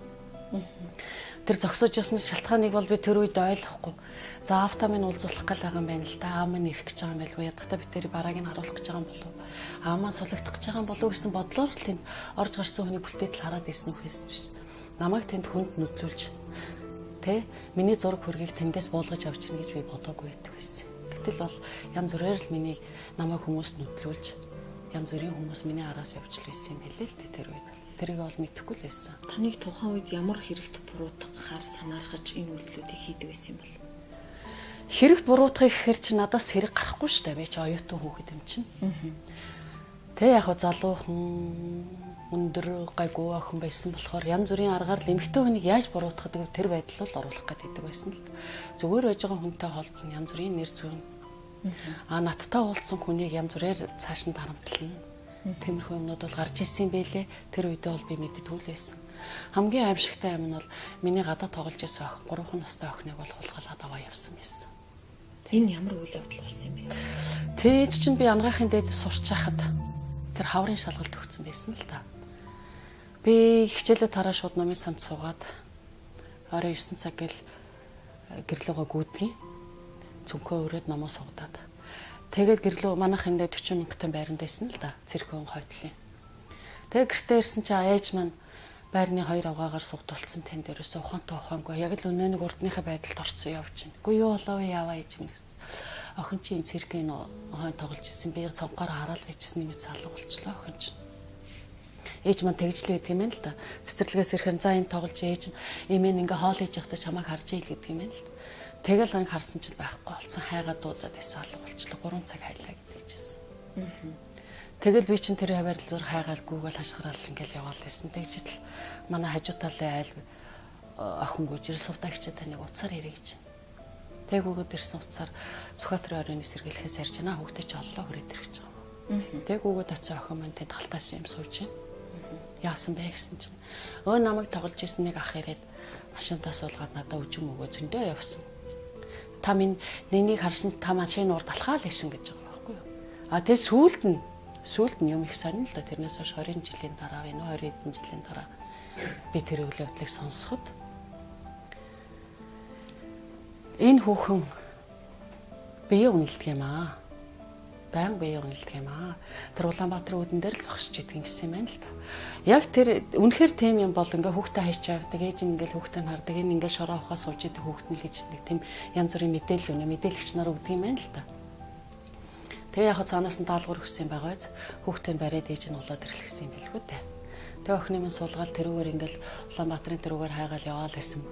Тэр зогсож ясны шалтгааныг бол би тэр үед ойлгохгүй. За автаа минь уулзуулах гал байгаа юм байна л да. Аа минь ирэх гэж байгаа юм байлгүй. Ядахтаа би тэрийг барааг нь харуулах гэж байгаа юм болов. Аа маань сулагдах гэж байгаа юм болов гэсэн бодлоор л тэнд орж гарсан хүний бүлтэйдэл хараад ирсэн үг хэлсэн биш. Намайг тэнд хүнд нүдлүүлж миний зураг хүргийг тэндээс буулгаж авч ирнэ гэж би бодоогүй байдаг байсан. Гэтэл бол янз бүрээр л намайг хүмүүс нүдлүүлж янз бүрийн хүмүүс миний араас явж л байсан юм хэлээ л тэр үед. Тэрийг бол мэдэхгүй л байсан. Таныг тухайн үед ямар хэрэгт буруутгахаар санаархаж энэ үйлдэлүүдийг хийдэг байсан юм бол? Хэрэгт буруутгах гэхээр чи надаас хэрэг гарахгүй шүү дээ. Би чи оюутан хүүхэд юм чинь. Яг залуухан өндөр гайгүй охин байсан болохоор янз бүрийн аргаар эмэгтэй хүнийг яаж буруутгадаг тэр байдал бол оруулах гэдэг байсан л. Зүгээр байж байгаа хүнтэй холбох нь янз бүрийн нэр зүйн. Надтай уулзсан хүнийг янз бүрээр цааш нь дарамтлана. Тиймэрхүү юмнууд бол гарч ирсэн байлээ. Тэр үедээ бол би мэддэггүй л байсан. Хамгийн аимшигтай юм нь бол миний гадаа тоглож байсан охин 3 настай охиныг бол хулгайлаад аваа явсан байсан. Энэ ямар үйл явдал болсон юм бэ? Тээж чинь би ангаахын дээд сурч байхад тэр хаврын шалгалт өгсөн байсан л та. Би хичээлээ тараа шууд номын санд суугаад орой 9 цаг гэл гэрлүүгээ гүйдгийн цүнхөө өрөөд номоо сугадаад тэгээд гэрлүү манайх эндээ 40 мянган байранд байсан л да. Цэркэн хойтлын. Тэгээд гэртээ ирсэн чи аяаж маань байрны 2 авгаагаар сугдуулсан тэн дээрээс ухаантай ухаангүй яг л өнөө нэг урдныхаа байдалд орсон явж байна. Үгүй юу болов яваа ээж минь гэсэн. Охин чи энэ цэркэн хойно тоглож исэн би цонхоор хараад байжсэн юм цаалга болчлоо охин чи. Ээж маань тэгжлээ гэдэг юм байна л да. Цэцэрлэгээс ирэхээр за энэ тоглож ээж эмээ ингээ хоол хийж явахдаа чамайг харж ийл гэдэг юм байна л да. Тэгэл анх харсан ч байхгүй болсон. Хайгаа дуудаад байсан алга болчлоо. 3 цаг хайлаа гэдэгжсэн. Тэгэл би чин тэр хаваарлуур хайгаал гүүгээл хашгираал ингээл яваал байсан. Тэгжэл манай хажуу талын айл охин Ц.Сувдаа хичээ таныг уцаар ирээ гэж. Тэг өгөөд ирсэн уцаар Сүхбаатарын оройн сэргийлэхээс ярьж байна. Хүүхдээ ч оллоо хүрээд ирэх гэж байгаа. Тэг өгөөд очисон охин маань тэнд халтаас юм сууж байна. Яасан бэ гэсэн чинь намайг тоглож исэн нэг ах ирээд машинтаас суулгаад надад өжим өгөө зөндөө явсан. Та минь нэнийг харсан та машин урд алхаал исэн гэж байгаа байхгүй юу? Тэг сүүлд нь юм их сонин л да. Тэрнээс хойш 20 жилийн дараа энэ 20 хэдэн жилийн дараа би тэр үйл явдлыг сонсоход энэ хүүхэн бие үнэлдэг юм аа. Баян бие үнэлдэг юм аа. Тэр Улаанбаатар үүдэн дээр л зогсож идэг гэсэн юм байна л да. Яг тэр үнэхээр тийм юм бол ингээ хүүхдээ хайж явдаг, ээж нь ингээл хүүхдээ хардаг, энэ ингээ шороо ухаа сууж идэг хүүхэд нь л хийж нэг тийм янз бүрийн мэдээлэл өнө мэдээлэгч нар өгдөг юм байна л да. Тэгээ яг цаанаас нь даалгавар өгсөн байгааз хүүхдээ бариад ээж нь болоод ирлэгсэн юм билгүй дээ. Тэгээ охины минь суулгаал тэрүүгээр ингээл Улаанбаатарын тэрүүгээр хайгаал яваал гэсэн.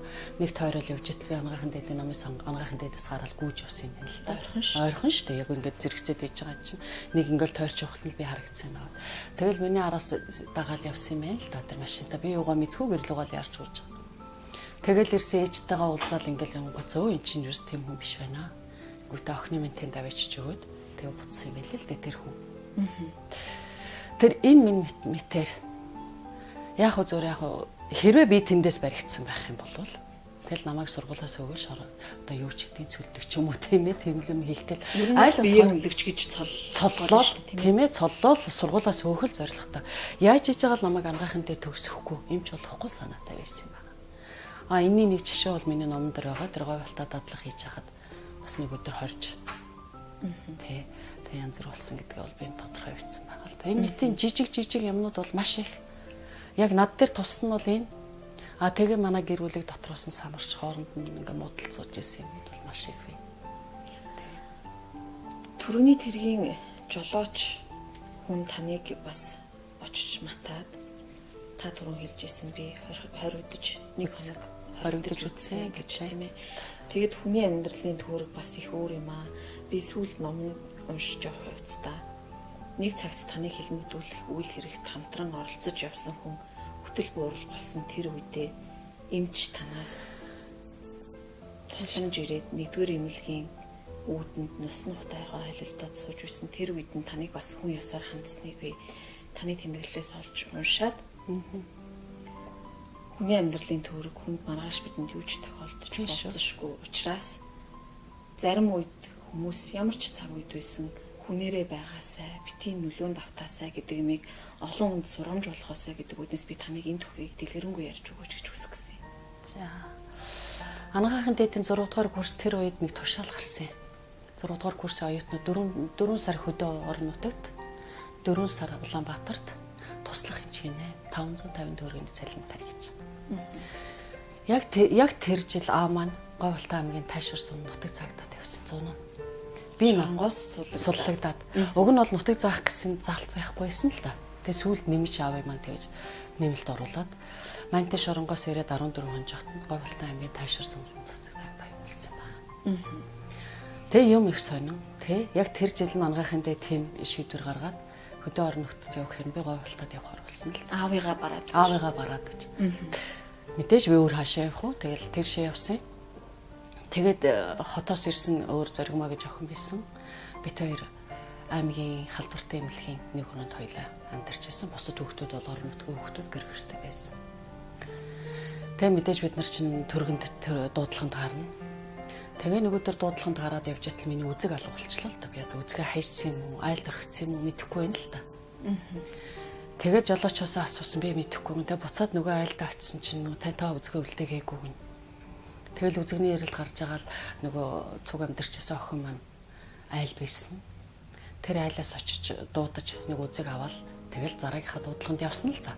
Нэг тойрол явж ит би ангаахын дээдийн номын ангаахын дээдээс хараад гүйж явсан юм байна л да. Ойрхон шүү дээ. Яг ингээд зэрэгцээд байж байгаа чинь нэг ингээл тойрч явахт нь би харагдсан юм байна. Тэгэл миний араас дагаал явсан юм байна л да. Тэр машинтаа би юугаа мэдгүй гэрлүүгээл яарч гүйж байгаа. Тэгэл ирсэн ээжтэйгээ уулзаал ингээл явангоц өө эн чинь юус тийм хүн биш байна. Гүтээ охины минь тэнд авчиж өгөөд тэгээ буцсан юм байл л дээ тэр хүн. Тэр энэ минь мэтэр яг хөө зөөр яг хэрвээ би тэндээс баригдсан байх юм бол тэгэл намайг сургуулаас өгөөл шороо одоо юу ч гэдгийг цөлдөг ч юм уу тийм ээ тийм юм хийхтэл айл бие үнэлэгч гэж цоллоо тийм ээ цоллоо сургуулаас өөхөл зоригтой яаж хийж байгаа л намайг ангаахын дээр төгсөхгүй юмч болохгүй санаатай байсан юм байна. Энэний нэг жишээ бол миний номон дээр байгаа. Тэр говьлтаа дадлах хийж хахад бас нэг өдөр хорж тий янз бүр болсон гэдгээ бол би тодорхой бичсэн байгаа л да. Энэ мэтийн жижиг юмнууд бол маш их. Яг над дээр туссан нь бол энэ. Тэгээ манай гэр бүлийг дотроос нь самарч хооронд нь ингээ муудалцуулж ирсэн юм бол маш их бай. Төрөний тэргийн жолооч хүн таныг бас очиж матаад та түрүүн хэлж ирсэн би хоригдож нэг хоног хоригдож үтсэн гэж тийм ээ. Тэгэд хүний амьдралын төвөрг бас их өөр юм аа. Би сүүлд ном уншиж явах хувцастаа нэг цагт таныг хилмигдүүлэх үйл хэрэгт хамтран оролцож явсан хүн хөтөл буурал болсон тэр үедээ эмч танаас тусламж ирээд нэгдүгээр эмнэлгийн үүдэнд нусны хутайгаа хайлтаад сууж байсан тэр үед нь таныг бас хүн ёсоор хандсныг би таны тэмдэглэлээс олж уншаад хүний амьдралын төвөрөг хүнд маргааш бидэнд юу ч тохиолдож болцсошгүй учраас зарим үед хүмүүс ямар ч цаг үед байсан хүнээрээ байгаасай, битгий нөлөөнд автаасай гэдэг юмыг олон хүнд сурамж болохоосай гэдэг үднэс би таныг энэ төвийг дэлгэрэнгүй ярьж өгөөч гэж хүсгэсэн юм. За. Анагаахын дээдийн 6 дугаар курс тэр үед нэг тушаал гарсан юм. 6 дугаар курсын оюутнууд 4 сар хөдөө орон нутагт 4 сар Улаанбаатарт туслах хэмжээгнэ 550 төгрөгийн цалинтай гэж. Яг тэр жил маань Говьолтой аймгийн тайширсан нутаг цагдаа тавьсан 100 нь. Би Шоронгоос суллагдаад. Уг нь бол нутаг заах гэсэн залт байхгүйсэн л да. Тэгээ сүүлд нэмж аавыг маань тэгж нэмэлт оруулаад мантай шоронгоос ирээд 14 хонжогт Говьолтой аймгийн тайширсан нутаг цагдаа явуулсан байна. Тэгээ юм их сонин. Тэ яг тэр жил нь анагаахын дээр тийм шийдвэр гаргаад хөдөө орон нутагт явах хэрэг би Говьолтод явахаар болсон л. Аавыгаа бараад гэж. Мэдээж би өөр хаашаа явах уу? Тэгэл тэр шээ явсан. Тэгээд хотоос ирсэн өөр зоригмоо гэж охин байсан. Бид хоёр аймгийн халдвартай эмнэлгийн нэг хоноод хоёлаа амьдарч байсан. Бусад хүүхдүүд бол орон нутгийн хүүхдүүд гэргэртэй байсан. Тэгээ мэдээж бид нар чинь төргөнд дуудлаганд гарна. Тэгээ нөгөөдөр дуудлаганд гараад явж байтал миний үзэг алга болчлоо л да. Би одоо үзгээ хайсан юм уу, айлд орхисон юм уу мэдэхгүй байна л да. Тэгээд жолоочоос асуусан би мэдэхгүй. Тэгээ буцаад нөгөө айлдаа очисон чинь тантай үзгээ үлдээгээгүй гин. Тэгэл үзэгний ярилд гарч байгаа л нөгөө цуг амьдарчсан охин маань айл байсан. Тэр айлаас очиж дуудаж нэг үзэг аваад тэгэл зараагийнхаа дуудлаганд явсан л та.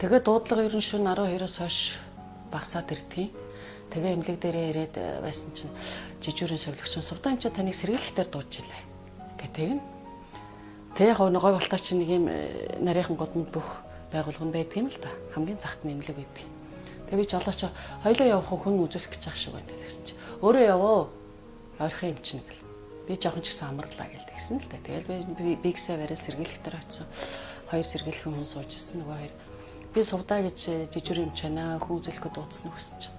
Тэгээ дуудлага ерөн шөнө 12-оос хойш багасаад ирдгийн. Тэгээ эмнэлэг дээрээ ирээд байсан чинь жижүүрийн сувлагч Ц.Сувдаа эмчээ таныг сэргийлэхтэр дуудаж илээ. Гэтэг нь. Тэгээ яг нөгөө Говьолтой чинь нэг юм нарийнхан годмод бүх байгууллага нь байдаг юм л да. Хамгийн захт эмнэлэг байдаг. Тэгээ би жолооч хоёлоо явах хүн үзүүлэх гэж ах шиг байна гэсэн чи. Өөрөө яваа. Ойрхон юм чинь гэл. Би жоохон ч гэсэн амарлаа гэл тэгсэн л да. Тэгэл би гисээ барай сэргийлэхтэр очсон. Хоёр сэргийлэх хүн сууж ирсэн нөгөө хоёр. Би Сувдаа гэж жижүүр юм ч байна. Хүн үзүүлэхэд дуудсан гэсэн чи.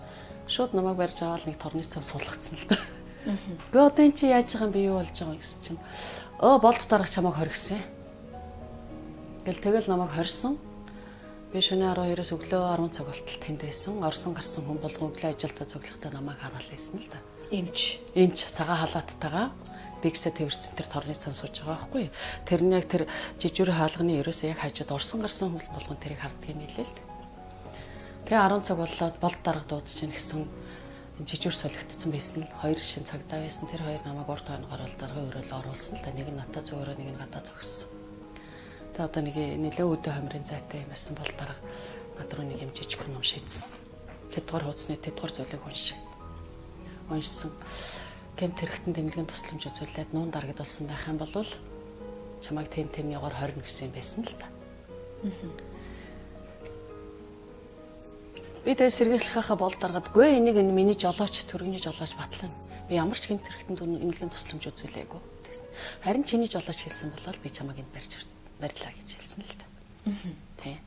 Шууд намайг барьж аваад нэг торны цан сулгацсан л да. Гэ одоо эн чи яаж байгаа юм би юу болж байгаа гэсэн чинь. Болд дараач чамайг хоригсон. Тэгэл намайг хорьсон. Би шөнө 12-оос өглөө 10 цаг болтол тэнд байсан. Орсон гарсан хүн болгон өглөө ажилдаа цуглахдаа намайг хараал байсан л да. Эмч цагаан халааттайгаа би гисээ тэрсэн тэр торны цан сууж байгаа байхгүй. Тэр нь яг тэр жижүүр хаалганы ерөөсөө яг хажууд орсон гарсан хүн болгон тэрийг харддаг юм хэлээ л. Тэгээ 10 цаг боллоо болд дарга дуудаж ийн гэсэн жижүүр солигдсон байсан л хоёр шин цагдаа байсан. Тэр хоёр намайг урт хоногоор бол дарга өрөөл оруулсан л да. Нэг нь натаа зөөрөө нэг нь гадаа зогссон. Тэгээ одоо нэг нэлээ өдөө хамрын зайтай юм байсан бол дарга над руу нэг юм жижиг ном шийдсэн. Тэдгээр хуудасны тэдгээр зүйлийг уншсан. Гэмт хэрэгтэн тэмлэгийн тусламж үзүүлээд нуун дарагд болсон байх юм бол чамайг тэмнийгээр хорно гэсэн юм байсан л та. Би тэгээ сэргийлэхээ бол даргадгүй энийг миний жолооч төрөний жолооч батлана. Би ямар ч гэмт хэрэгтэн тэмлэгийн тусламж үзүүлээгүй. Харин чиний жолооч хэлсэн бол би чамайг энд барьлаа гэж хэлсэн л та. Тэ.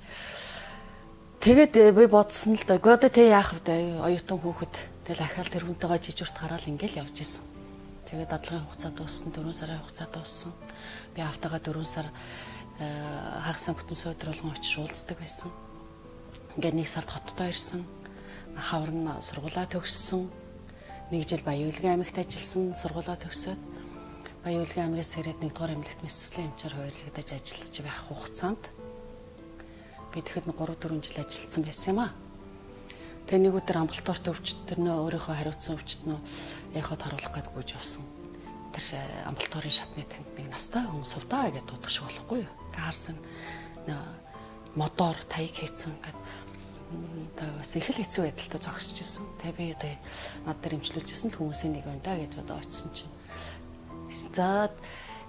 Тэгээд би бодсон л да. Гэхдээ одоо тэ яах вэ? Оюутан хүүхэд тэгэл ахаал тэр хүнтэйгээ жижигурт гараал ингээл явж исэн. Тэгээд дадлагын хугацаа дууссан, 4 сарын хугацаа дууссан. Би автагаа 4 сар хагасан бүтэн сойдр болгон очиж уулздаг байсан. Ингээд 1 сард хоттой ирсэн. Хавар нь сургуулаа төгссөн. 1 жил Баявлагын аймагт ажилласан, сургуулаа төгсөөд Баявлагын аймагаас ирээд 1 дугаар эмнэлэгт мэсгэлийн эмчээр хуваарлагдаж ажиллаж байх хугацаанд би тэгэхэд 3-4 жил ажилласан байсан юм аа. Тэгээ нэг өдөр амбулаторт өвчтөрнөө өөрийнхөө хариуцсан өвчтнөө яхад харуулах гээд гүйж явсан. Тэр амбулаторын шатны танд нэг настай хүн Ц.Сувдаа гэж дуудах шиг болохгүй юу. Тэгээ харсан мотор таяг хийцэн гэдэг бас их л хэцүү байдалтай зогсож исэн. Тэгээ би одоо над дээр имчилүүлж исэн л хүмүүсийн нэг байна да гэж одоо очисон чинь. За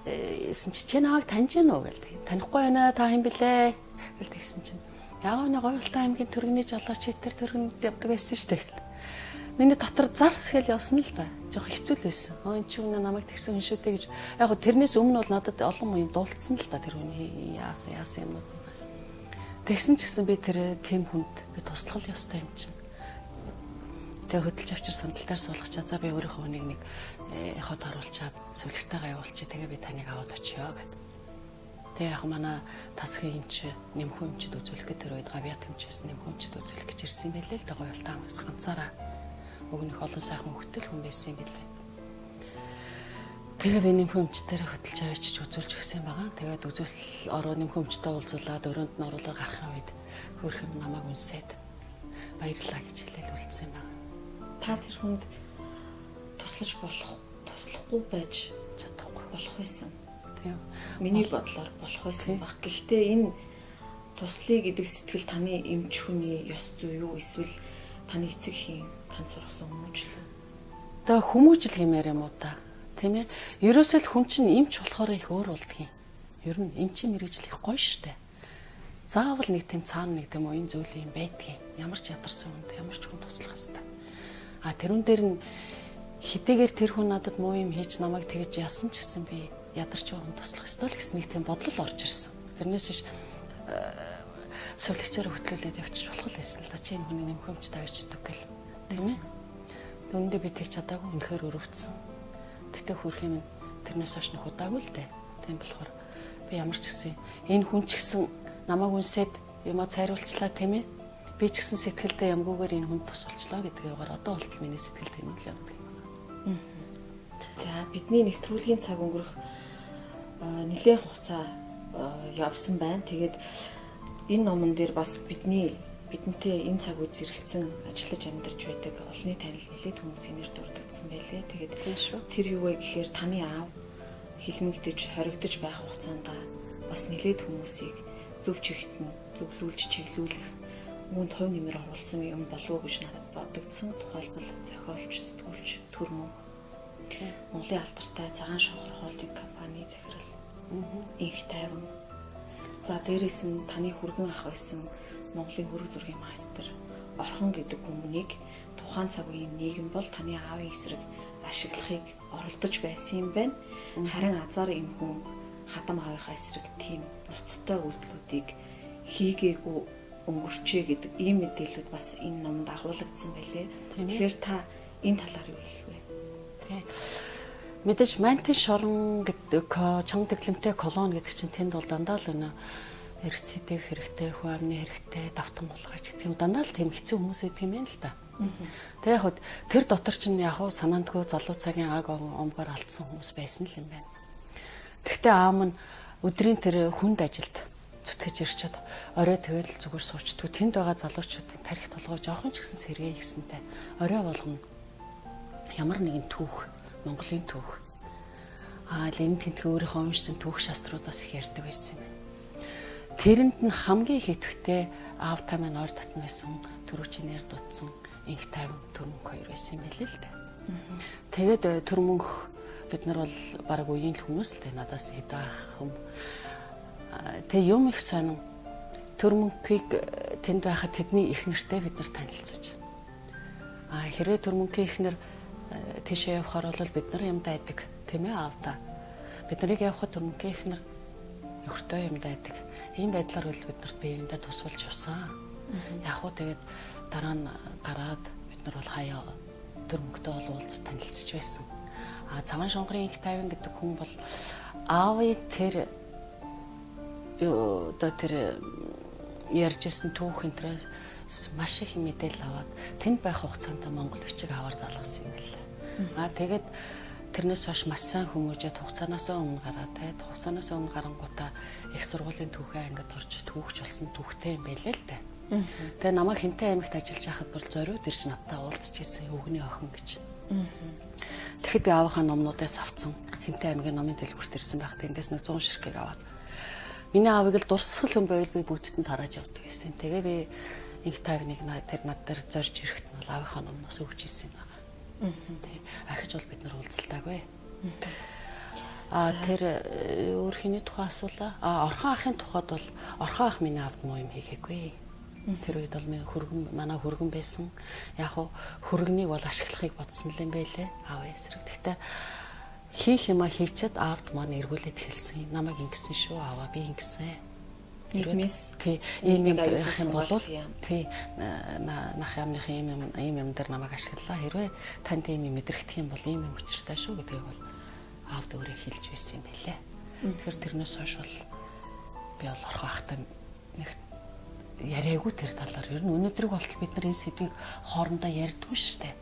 чи намайг таньж гэнэ үү гэлээ. Танихгүй байна та хэн блэ гэл тэгсэн чинь. Яав нэг Говьолтой аймгийн төрөний жолооч тэр төрөнд явдаг байсан шүү дээ. Миний дотор зарс хэл явсан л да. Жохо хэцүү л байсан. Өө эн чинь намайг тэгсэн хүн шүү дээ гэж. Яг гоо тэрнээс өмнө бол надад олон юм дуулцсан л да тэр хүний яасан юм. Тэгсэн ч гэсэн би тэр тэм хүнд би туслах ёстой юм чинь. Тэгээ хөдөлж авчир сандалтаар суулгачаа за би өөрийнхөө хүнийг нэг хот харуулчаад сүлэгтэйгээ явуулчих. Тэгээ би таныг аваад очиё гэд. Тэгээ яг манай тасгийн эмч нэмхэн эмчд үзүүлэх гэж тэр үед гавьяат эмчээс нэмхэн эмчд үзүүлэх гэж ирсэн байлээ л дээ гоёлтаа амгас ганцаараа өгнөх олон сайхан хөвгтөл хүн байсан юм билээ. Тэгээ би нэмхэн эмчтэр хөтөлж авчиж үзүүлж өгсөн байгаа. Тэгээд үзүүлэл ороо нэмхэн эмчтэй уулзуулаад өрөөнд нь оруулаад гарахын үед хөрхөм намайг үнсээд баярлалаа гэж хэлээл үлдсэн юм байна. Та тэр хүнд туслахгүй байж чадахгүй болох байсан. Тийм. Миний бодлоор болох байсан баг. Гэхдээ энэ туслая гэдэг сэтгэл таны эмч хүний ёс зүй юу эсвэл таны эцэг эхийн танд сургасан хүмүүжил. Одоо хүмүүжил хэмээр юм уу та? Тийм ээ. Ерөөсөө л хүн чинь эмч болохоор их өөр болдгийг. Ер нь эмчийн мэргэжил их гоё штэ. Заавал нэг тийм цаана нэг тийм уян зүйл юм байдгийг. Ямар ч ядарсан хүнд ямар ч хүн туслах ёстой. А тэрүүн дээр нь хэдийгээр тэр хүн надад муу юм хийж намайг тэгж яасан ч гэсэн би ядарч байгаа хүн туслах ёстой л гэсэн нэг тийм бодол орж ирсэн. Тэрнээс ш сувлэгчээр хөтлүүлээд явчих болох байсан л да. Чи энэ хүний нэмхэмж тавьчихдаг гэл. Тийм ээ. Үүндээ би тэг чадаагүй үнэхээр өрөвдсөн. Тэгтээ хөрх юм тэрнээс хойш нэг удаагүй л дээ. Тийм болохоор би ямар ч гэсэн энэ хүн ч гэсэн намайг үнсээд юмаа цайруулчлаа тийм ээ. Би ч гэсэн сэтгэлдээ ямгүйгээр энэ хүнд тусалчлаа гэдгээр одоо болтол миний сэтгэл тэмүүлэл явдаг юм байна. За бидний нэвтрүүлгийн цаг өнгөрөх нэлээд хугацаа явсан байна. Тэгээд энэ номон дээр бас бидэнтэй энэ цаг үе зэрэгцэн ажиллаж амьдарч байдаг олонний танил нэлээд хүмүүсийн нэр дурддсан байлээ. Тэгээд тэр юу вэ гэхээр таны аав хилмигдэж хоригдож байх хугацаанд бас нэлээд хүмүүсийг зөв чигтэн зөвлүүлж чиглүүлэх үүнд хувь нэмэр оруулсан юм болов уу гэж надад бодогдсон. Тухайлбал зохиолч, сэтгүүлч, төрмөн Монголын алдартай цагаан шонхор холдинг компани захирал инх тайван. За дээрээс нь таны хүргэн ах байсан Монголын хөрөг зургийн мастер Орхон гэдэг хүмүүнийг тухайн цаг үеийн нийгэм бол таны аавын эсрэг ашиглахыг оролдож байсан юм байна. Харин азар энэ хүн хадам аавынхаа эсрэг тийм ноцтой үйлдэлүүдийг хийгээгүй өнгөрчээ гэдэг ийм мэдээлэлүүд бас энэ номонд агуулгдсан байлээ. Тэгэхээр та энэ талаар юу хэлэх вэ? Мэдээж мантин шорон гэдэг чанга дэглэмтэй колон гэдэг чинь тэнд бол дандаа л өнө эрсцэдэг хэрэгтэй, хүн амны хэрэгтэй, давтан булгаач гэдэг юм дандаа л тийм хэцүү хүмүүс байдаг юм байна л да. Тэгээ яг тэр дотор чинь яг санаандгүй залуу цагийн аг омгоор алдсан хүмүүс байсан л юм байна. Тэгвэл аав нь өдрийн тэр хүнд ажилд зүтгэж ирчээд орой тэгэл зүгээр суучдгүй тэнд байгаа залуучуудын тарих толгой жоохон ч гэсэн сэргээ хийсэнтэй орой болгоно ямар нэгэн түүх Монголын түүх энэ тентхээ өөрийнхөө уншсан түүх шаструудаас их ярьдаг байсан юм. Тэрэнд нь хамгийн ихэвчлэн аав та маань ойр дотн байсан төрүүчнээр дутсан инх тайван төрмөнх хоёр байсан юм билээ л дээ. Тэгээд төрмөнх бид нар бол баг үеийн л хүмүүс л дээ надаас хэдаах юм. Тэг юм их сонин төрмөнхийг тэнд байхад тэдний их нэртэй бид нар танилцаж. Хэрвээ төрмөнхийн ихнэр тийшээ явахаар бол бид нар юмд айдаг тийм ээ аавда. Бид нарыг явахад төрмөнхийн ихнэр өхөртөө юмд айдаг. Ийм байдлаар бол бид нарт биеиндээ тусвалж явсан. Яг хуу тэгээд дараа нь гараад бид нар бол хаяа төрмөнхтэй бол уулзаж танилцж байсан. Цагаан шонгорын инх тайван гэдэг хүн бол аавын тэр ярьжсэн түүх энтрээс маш их мэдээлэл аваад тэнд байх хугацаанд Монгол бичиг аваар залгасан юм байна. Тэгээд тэрнээс хойш маш сайн хүмүүжээд хугацаанаас өмнө гараад хугацаанаас өмнө гарангуудаа их сургуулийн түүхээ ангид орж түүхч болсон түүхтэй юм байлээ л дээ. Тэгээ намайг хинтээ аймагт ажиллаж байхад бол зориуд ирж надтай уулзч ирсэн өвгний охин гэж. Тэгэхэд би аавынхаа номнуудаас авцсан хинтээ аймгийн номын дэлгүүрт ирсэн байхад эндээс нэг 100 ширхэг аваад миний аавыг л дурсгал юм байвал би бүгдд нь тарааж явдаг гэсэн. Тэгээ би инх тайвныг тэр над дээр зорж ирэхэд нь бол аавынхаа номноос өгч ирсэн юм байна. Тэг. Ахиж бол бид нар уулзалтаагүй. Тэр өөр хиний тухай асуулаа. Орхон ахын тухайд бол орхон ах миний аавд муу юм хийгээгүй. Тэр үед бол манай хөргөн байсан. Яг хөргөнийг бол ашиглахыг бодсон юм байлээ. Аавын эсрэг. Гэхдээ хийх юмаа хийчихэд аавд маань эргүүлээд хэлсэн. Намайг ингэсэн шүү аваа би ингэсэн. Нийгмээс ийм юм явах юм бол нах ямныхын ийм юм дээр намайг ашиглалаа. Хэрвээ танд ийм юм мэдрэгдэх юм бол ийм юм учиртай шүү гэдгийг бол аавд өөрөө хэлж байсан юм байлээ. Тэгэхээр тэрнээс хойш бол би бол орхон ахтай нэг яриаггүй тэр талаар. Ер нь өнөөдрийг болтол бид нар энэ сэдвийг хоорондоо ярьдгүй шүү дээ.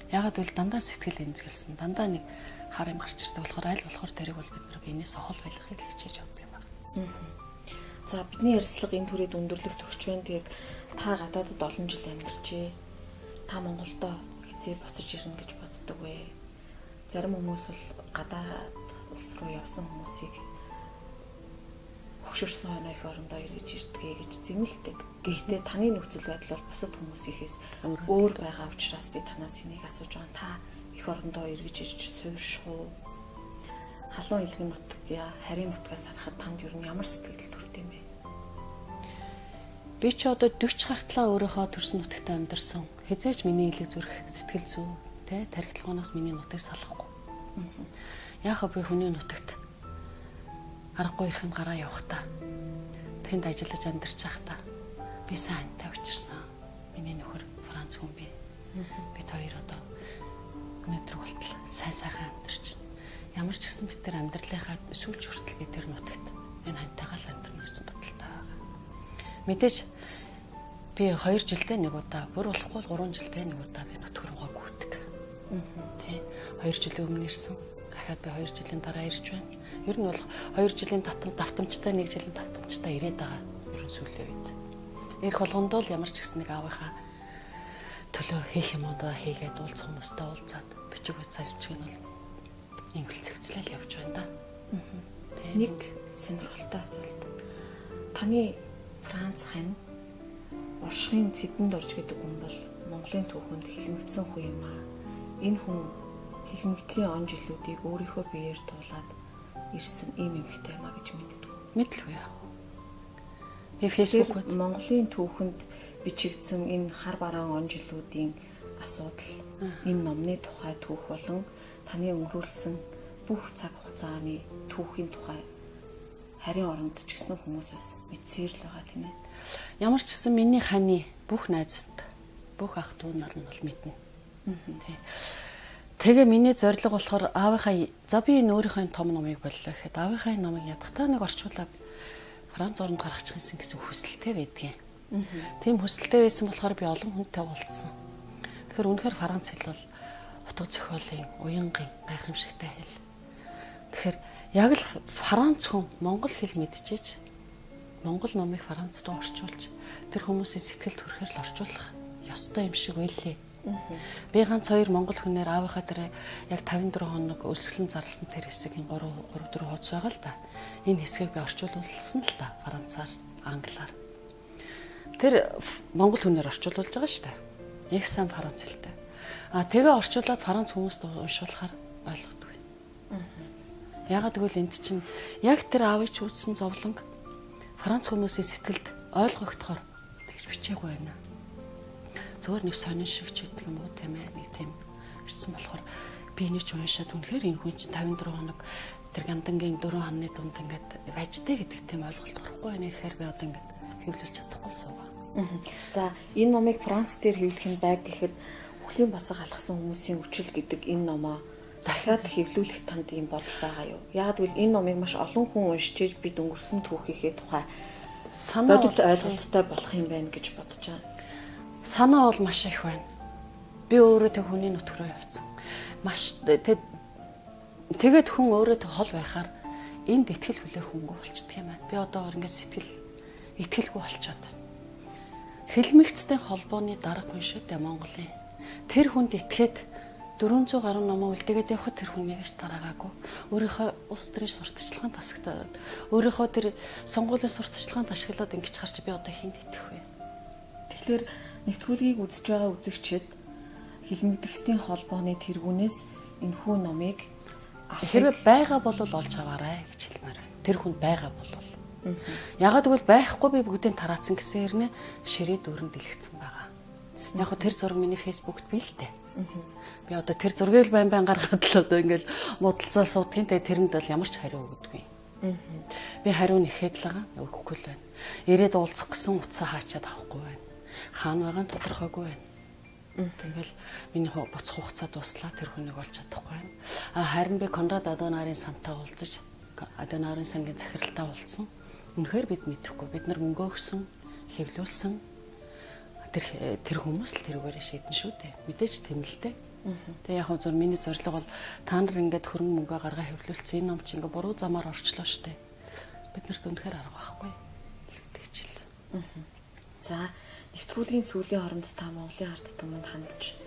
Ягаад гэвэл дандаа сэтгэл эмзэглсэн. Дандаа нэг хар юм гарч ирдэг болохоор аль болохоор тэрийг бол бид нар биенээс хол байлгахыг хичээж явдаг юм байна. За бидний ярилцлага энэ түрээд өндөрлөх төгсч байна. Тэгээд та гадаадд олон жил амьдарчээ. Та Монголдо хизээ буцаж ирнэ гэж боддог вэ? Зарим хүмүүс бол гадаад улс руу явсан хүмүүсийг хөшөрсөн хойно их орондоо эргэж ирдгээ гэж зэмлдэг. Гэхдээ таны нөхцөл байдал бол бусад хүмүүсийнхээс өөр байгаа учраас би танаас энийг асууж байгаа. Та их орондоо эргэж ирж суурших уу? Халуун илгэн нутаг яа, харийн нутгаас харахад танд ер нь ямар сэтгэл төрд юм бэ? Би ч одоо 40 гартлаа өөрийнхөө төрсөн нутагт амьдарсан. Хизээч миний илэг зүрх сэтгэл зүй тэ тархитлагоноос миний нутгийг салахгүй. Яахаа би хүний нутагт аргагүй ирэхэнд гараа явахтаа тэнд ажиллаж амьдарч байхдаа би сайнтай учирсан. Миний нөхөр Франц хүн би. Бид хоёр одоо өнөөдөр болтол сайхан амьдарч байна. Ямар ч гэсэн бид тэр амьдралынхаа сүүлч хүртэл би тэр нутагт энэ хантайгаа л амьдрна гэсэн бодолтой байгаа. Мэдээж би 2 жилдээ нэг удаа, бүр болохгүй 3 жилдээ нэг удаа би нутг руугаа гүйдэг. Тэ 2 жилийн өмнө ирсэн. Дахиад би 2 жилийн дараа ирж байна. Ер нь бол 2 жилийн давтамжтай 1 жилийн давтамжтай ирээд байгаа. Ер нь сүүлийн үед. Ирэх болгондоо л ямар ч гэсэн нэг аавынхаа төлөө хийх юмудаа хийгээд уулзах хүмүүстэй уулзаад бичиг баримт авчих нь бол имгэлцэгцлэл явж байна да. Нэг сонирхолтой асуулт. Таны Франц хань Оршихын Цэдэнд орж гэдэг хүн бол Монголын түүхэнд хилмигдсэн хүн юм аа. Энэ хүн хилмигдлийн он жилүүдийг өөрийнхөө биеэр дуулаад ирсэн ийм эмэгтэй юм а гэж мэддэг. Мэдлгүй яах вэ? Би фэйсбүүкт Монголын түүхэнд бичигдсэн энэ хар бараан он жилүүдийн асуудал, энэ номны тухай түүх болон таны өнгөрүүлсэн бүх цаг хугацааны түүхийн тухай харийн оронд ч гэсэн хүмүүс бас мэдсээр л байгаа тийм ээ. Ямар ч гэсэн миний ханы бүх найзт, бүх ах дүү нар нь бол мэднэ. Тэгээ миний зорилго болохоор аавынхаа за би энэ өөрийнхөө том номыг боллоо гэхэд аавынхаа номыг ядахтаа нэг орчуулаад Франц оронд гаргачихсан гэсэн хүсэлтэй байдгийн. Тийм хүсэлтэй байсан болохоор би олон хүнтэй уулзсан. Тэгэхээр үнэхээр Франц хэл бол утга зохиолын уянгийн гайхамшигтай хэл. Тэгэхээр яг л Франц хүн монгол хэл мэдчихэж монгол номыг Франц руу орчуулж тэр хүмүүсийн сэтгэл төрхөөр л орчуулах ёстой юм шиг байлээ. Би ганц 2 монгол хүнээр аавынхаа дээр яг 54 хоног өлсгөлөн зарласан тэр хэсгийн 3 4 хуудас байгаа л да. Энэ хэсгийг би орчуулсан л да Францаар, англиар. Тэр монгол хүнээр орчуулж байгаа шүү дээ. Их сайн Франц хэлтэй. Тэгээ орчуулад Франц хүмүүст уншуулахаар ойлгодгүй. Ягаад гэвэл энд чинь яг тэр аавч үүссэн зовлонг Франц хүмүүсийн сэтгэлд ойлгогдохоор тэгж бичээгүй байна. Зөвөр нэг сонин шиг ч гэдэг юм уу тийм ээ, нэг тийм ирсэн болохоор би энийг ч уншаад үнэхээр энэ хүн чинь 54 хоног тэр гандангийн 4 хоногны дунд ингээд байжтэй гэдэг тийм ойлголт орохгүй байна гэхээр би одоо ингээд хэвлүүлж чадахгүй суугаа. За энэ номыг Франц дээр хэвлэх нь байг гэхэд үхлийн босоо галгасан хүмүүсийн үчил гэдэг энэ номоо дахиад хэвлүүлэх танд ийм бодол байгаа юу? Яг гэвэл энэ номыг маш олон хүн уншиж бид өнгөрсөн түүхийнхээ тухай бодит ойлголттой болох юм байна гэж бодож байгаа. Санаа бол маш их байна. Би өөрөө тэг хүний нутг руу явцсан. Маш тэгээд хүн өөрөө тэг хол байхаар энд итгэл хүлээх хөнгө болчдөг юм байна. Би одоо ингээд сэтгэл итгэлгүй болчиход байна. Хилмигцтэй холбооны дарга хүн шүү дээ Монголын. Тэр хүнд итгээд 400 гаруй номоо үлдээгээд явхад тэр хүнийг ч дараагаагүй. Өөрийнхөө улс төрийн сурталчилгаанд тасагтаад өөрийнхөө тэр сонгуулийн сурталчилгаанд ашиглаад ингэж харч би одоо хинд итгэх вэ? Тэгэхээр нэвтрүүлгийг үзэж байгаа үзэгчид хилмигдэхсдийн холбооны тэргүүнээс энэхүү номыг хэрвээ байгаа бол олж аваарай гэж хэлмээр байна. Тэр хүн байгаа бол. Ягаад гэвэл байхгүй би бүгдийг тараацсан гэсэн хэрнээ ширээ дөрөнд дэлгэцсэн байгаа. Яг хөө тэр зураг миний фэйсбүүкт бэлдээ. Би одоо тэр зургийг л байн гаргаад л одоо ингээл муудалцаа суудгийн тэрэнд бол ямар ч хариу өгдөггүй. Би хариу нэхэд л байгаа өгөхгүй л байна. Ирээд уулзах гэсэн утсаа хаачаад авахгүй байна. Хаана байгаа нь тодорхойгүй байна. Тэгэл миний буцах хугацаа дуслаа тэр хүнийг олж чадахгүй байна. Харин би Конрад Аденауэрийн сантай уулзаж Аденауэрийн сангийн захиралтай уулзсан. Үнэхээр бид мэдэхгүй. Бид нар мөнгө өгсөн, хэвлүүлсэн тэр хүмүүс л тэрүүгээр шийдэн шүү дээ. Мэдээж тэнэлтэй. Тэгээ яг зөв миний зорилго бол та нар ингээд хөрөнгө мөнгө гаргаа хэвлүүлсэн энэ ном чи ингээд буруу замаар орчлоо шүү дээ. Бид нарт үнэхээр арга байхгүй. Тэгжил. За нэвтрүүлгийн сүүлийн хооронд та Монголын ард түмэнд хандж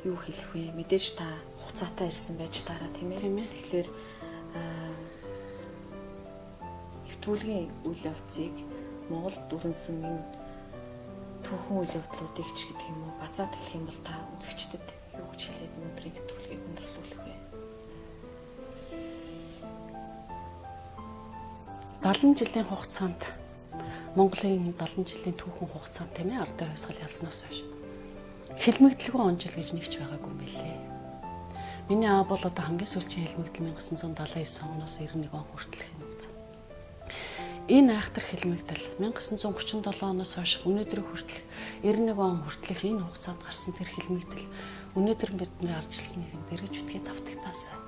юу хэлэх вэ? Мэдээж та хугацаатай ирсэн байж таараа тийм ээ. Тэгэхээр нэвтрүүлгийн үйл явцыг Монгол дүрнсэн энэ түүхэн үйл явдлуудыг ч гэдэг юм уу базаад хэлэх юм бол та үзэгчдэд юу гэж хэлээд өнөөдрийн нэвтрүүлгийг өндөрлүүлэх вэ? 70 жилийн хугацаанд Монголын 70 жилийн түүхэн хугацаанд тийм ээ ардын хувьсгал ялснаас хойш хэлмэгдэлгүй он жил гэж нэгч байгаагүй юм билээ. Миний аав бол одоо хамгийн сүүлийн хэлмэгдэл 1979 оноос 91 он хүртэл хэмжсэн. Энэ айхтар хэлмэгдэл 1937 оноос хойш өнөөдрийн хүртэл 91 он хүртэлх энэ хугацаанд гарсан тэр хэлмэгдэл өнөөдөр бидний арчилсан нэг юм дэрэж битгий давтагтаасаа.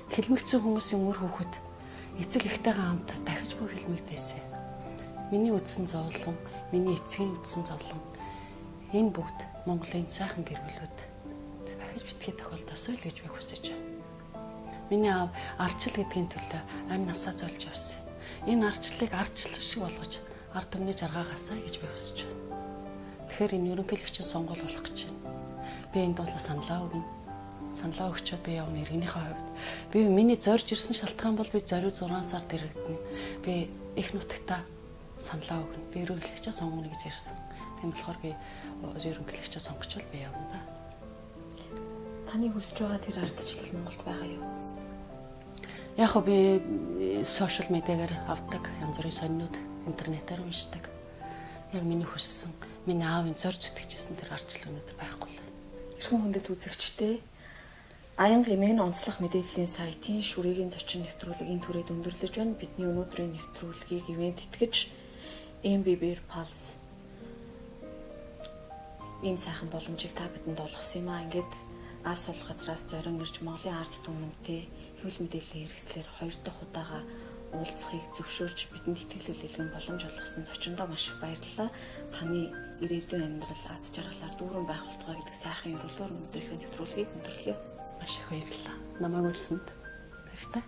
Хэлмэгдсэн хүмүүсийн өөр хүүхэд эцэг эхтэйгээ хамт дахиж бүх хэлмэгдээсэ. Миний үдсэн зовлон, миний эцгийн үдсэн зовлон энэ бүгд Монголын сайхан гэр бүлүүд дахиж битгий тохиолдосоо л гэж би хүсэж байна. Миний аав арчил гэдгийн төлөө амь насаа золж явсан. Энэ арчлалыг арчлал шиг болгож ард түмний жаргаагаасаа гэж би хүсэж байна. Тэгэхээр энэ ерөнхийлөгчийн сонгуул болох гэж байна. Би энд бол саналаа өгнө. Саналаа өгчөөд би явна иргэнийхээ хувьд. Би миний зорж ирсэн шалтгаан бол би зориуд 6 сард иргэдэн. Би их нутагтаа саналаа өгнө. Би ерөнхийлөгчөө сонгоно гэж ирсэн. Тийм болохоор би ерөнхийлөгчөө сонгочвол би явна да. Таны хүсэж байгаа тэр ардчлал Монголд байгаа юу? Яг хөө би сошиал медиагаар авдаг янз бүрийн сонинууд интернетээр уншдаг. Яг миний хүссэн, миний аавын зорж зүтгэжсэн тэр ардчлал өнөдр байхгүй л. Эрхэм хүндэт үзэгчтэй Аянга эмээн онцлог мэдээллийн сайтын ШҮРЭЭГИЙН зочин нэвтрүүлгийн түрээд өндөрлөж байна. Бидний өнөөдрийн нэвтрүүлгийг ивент итгэж MBB Pulse ийм сайхан боломжийг та бидэнд олгосон юм аа. Ингээд алс ол газраас зорин ирж Монголын ард түмэнтэй хэвлэл мэдээллийн хэрэгслэр 2 дахь удаага уулзахыг зөвшөөрч бидэнд итгэл үлээлгэн боломж олгосон зочиндоо маш их баярлалаа. Таны ирээдүйн амьдрал аз жаргалаар дүүрэн байх болтугай гэдэг сайхан өрөөлөөр өнөөдрийнхөө нэвтрүүлгийг өндөрлөе. Маш их баярлалаа. Намайг урьсанд. Баяртай.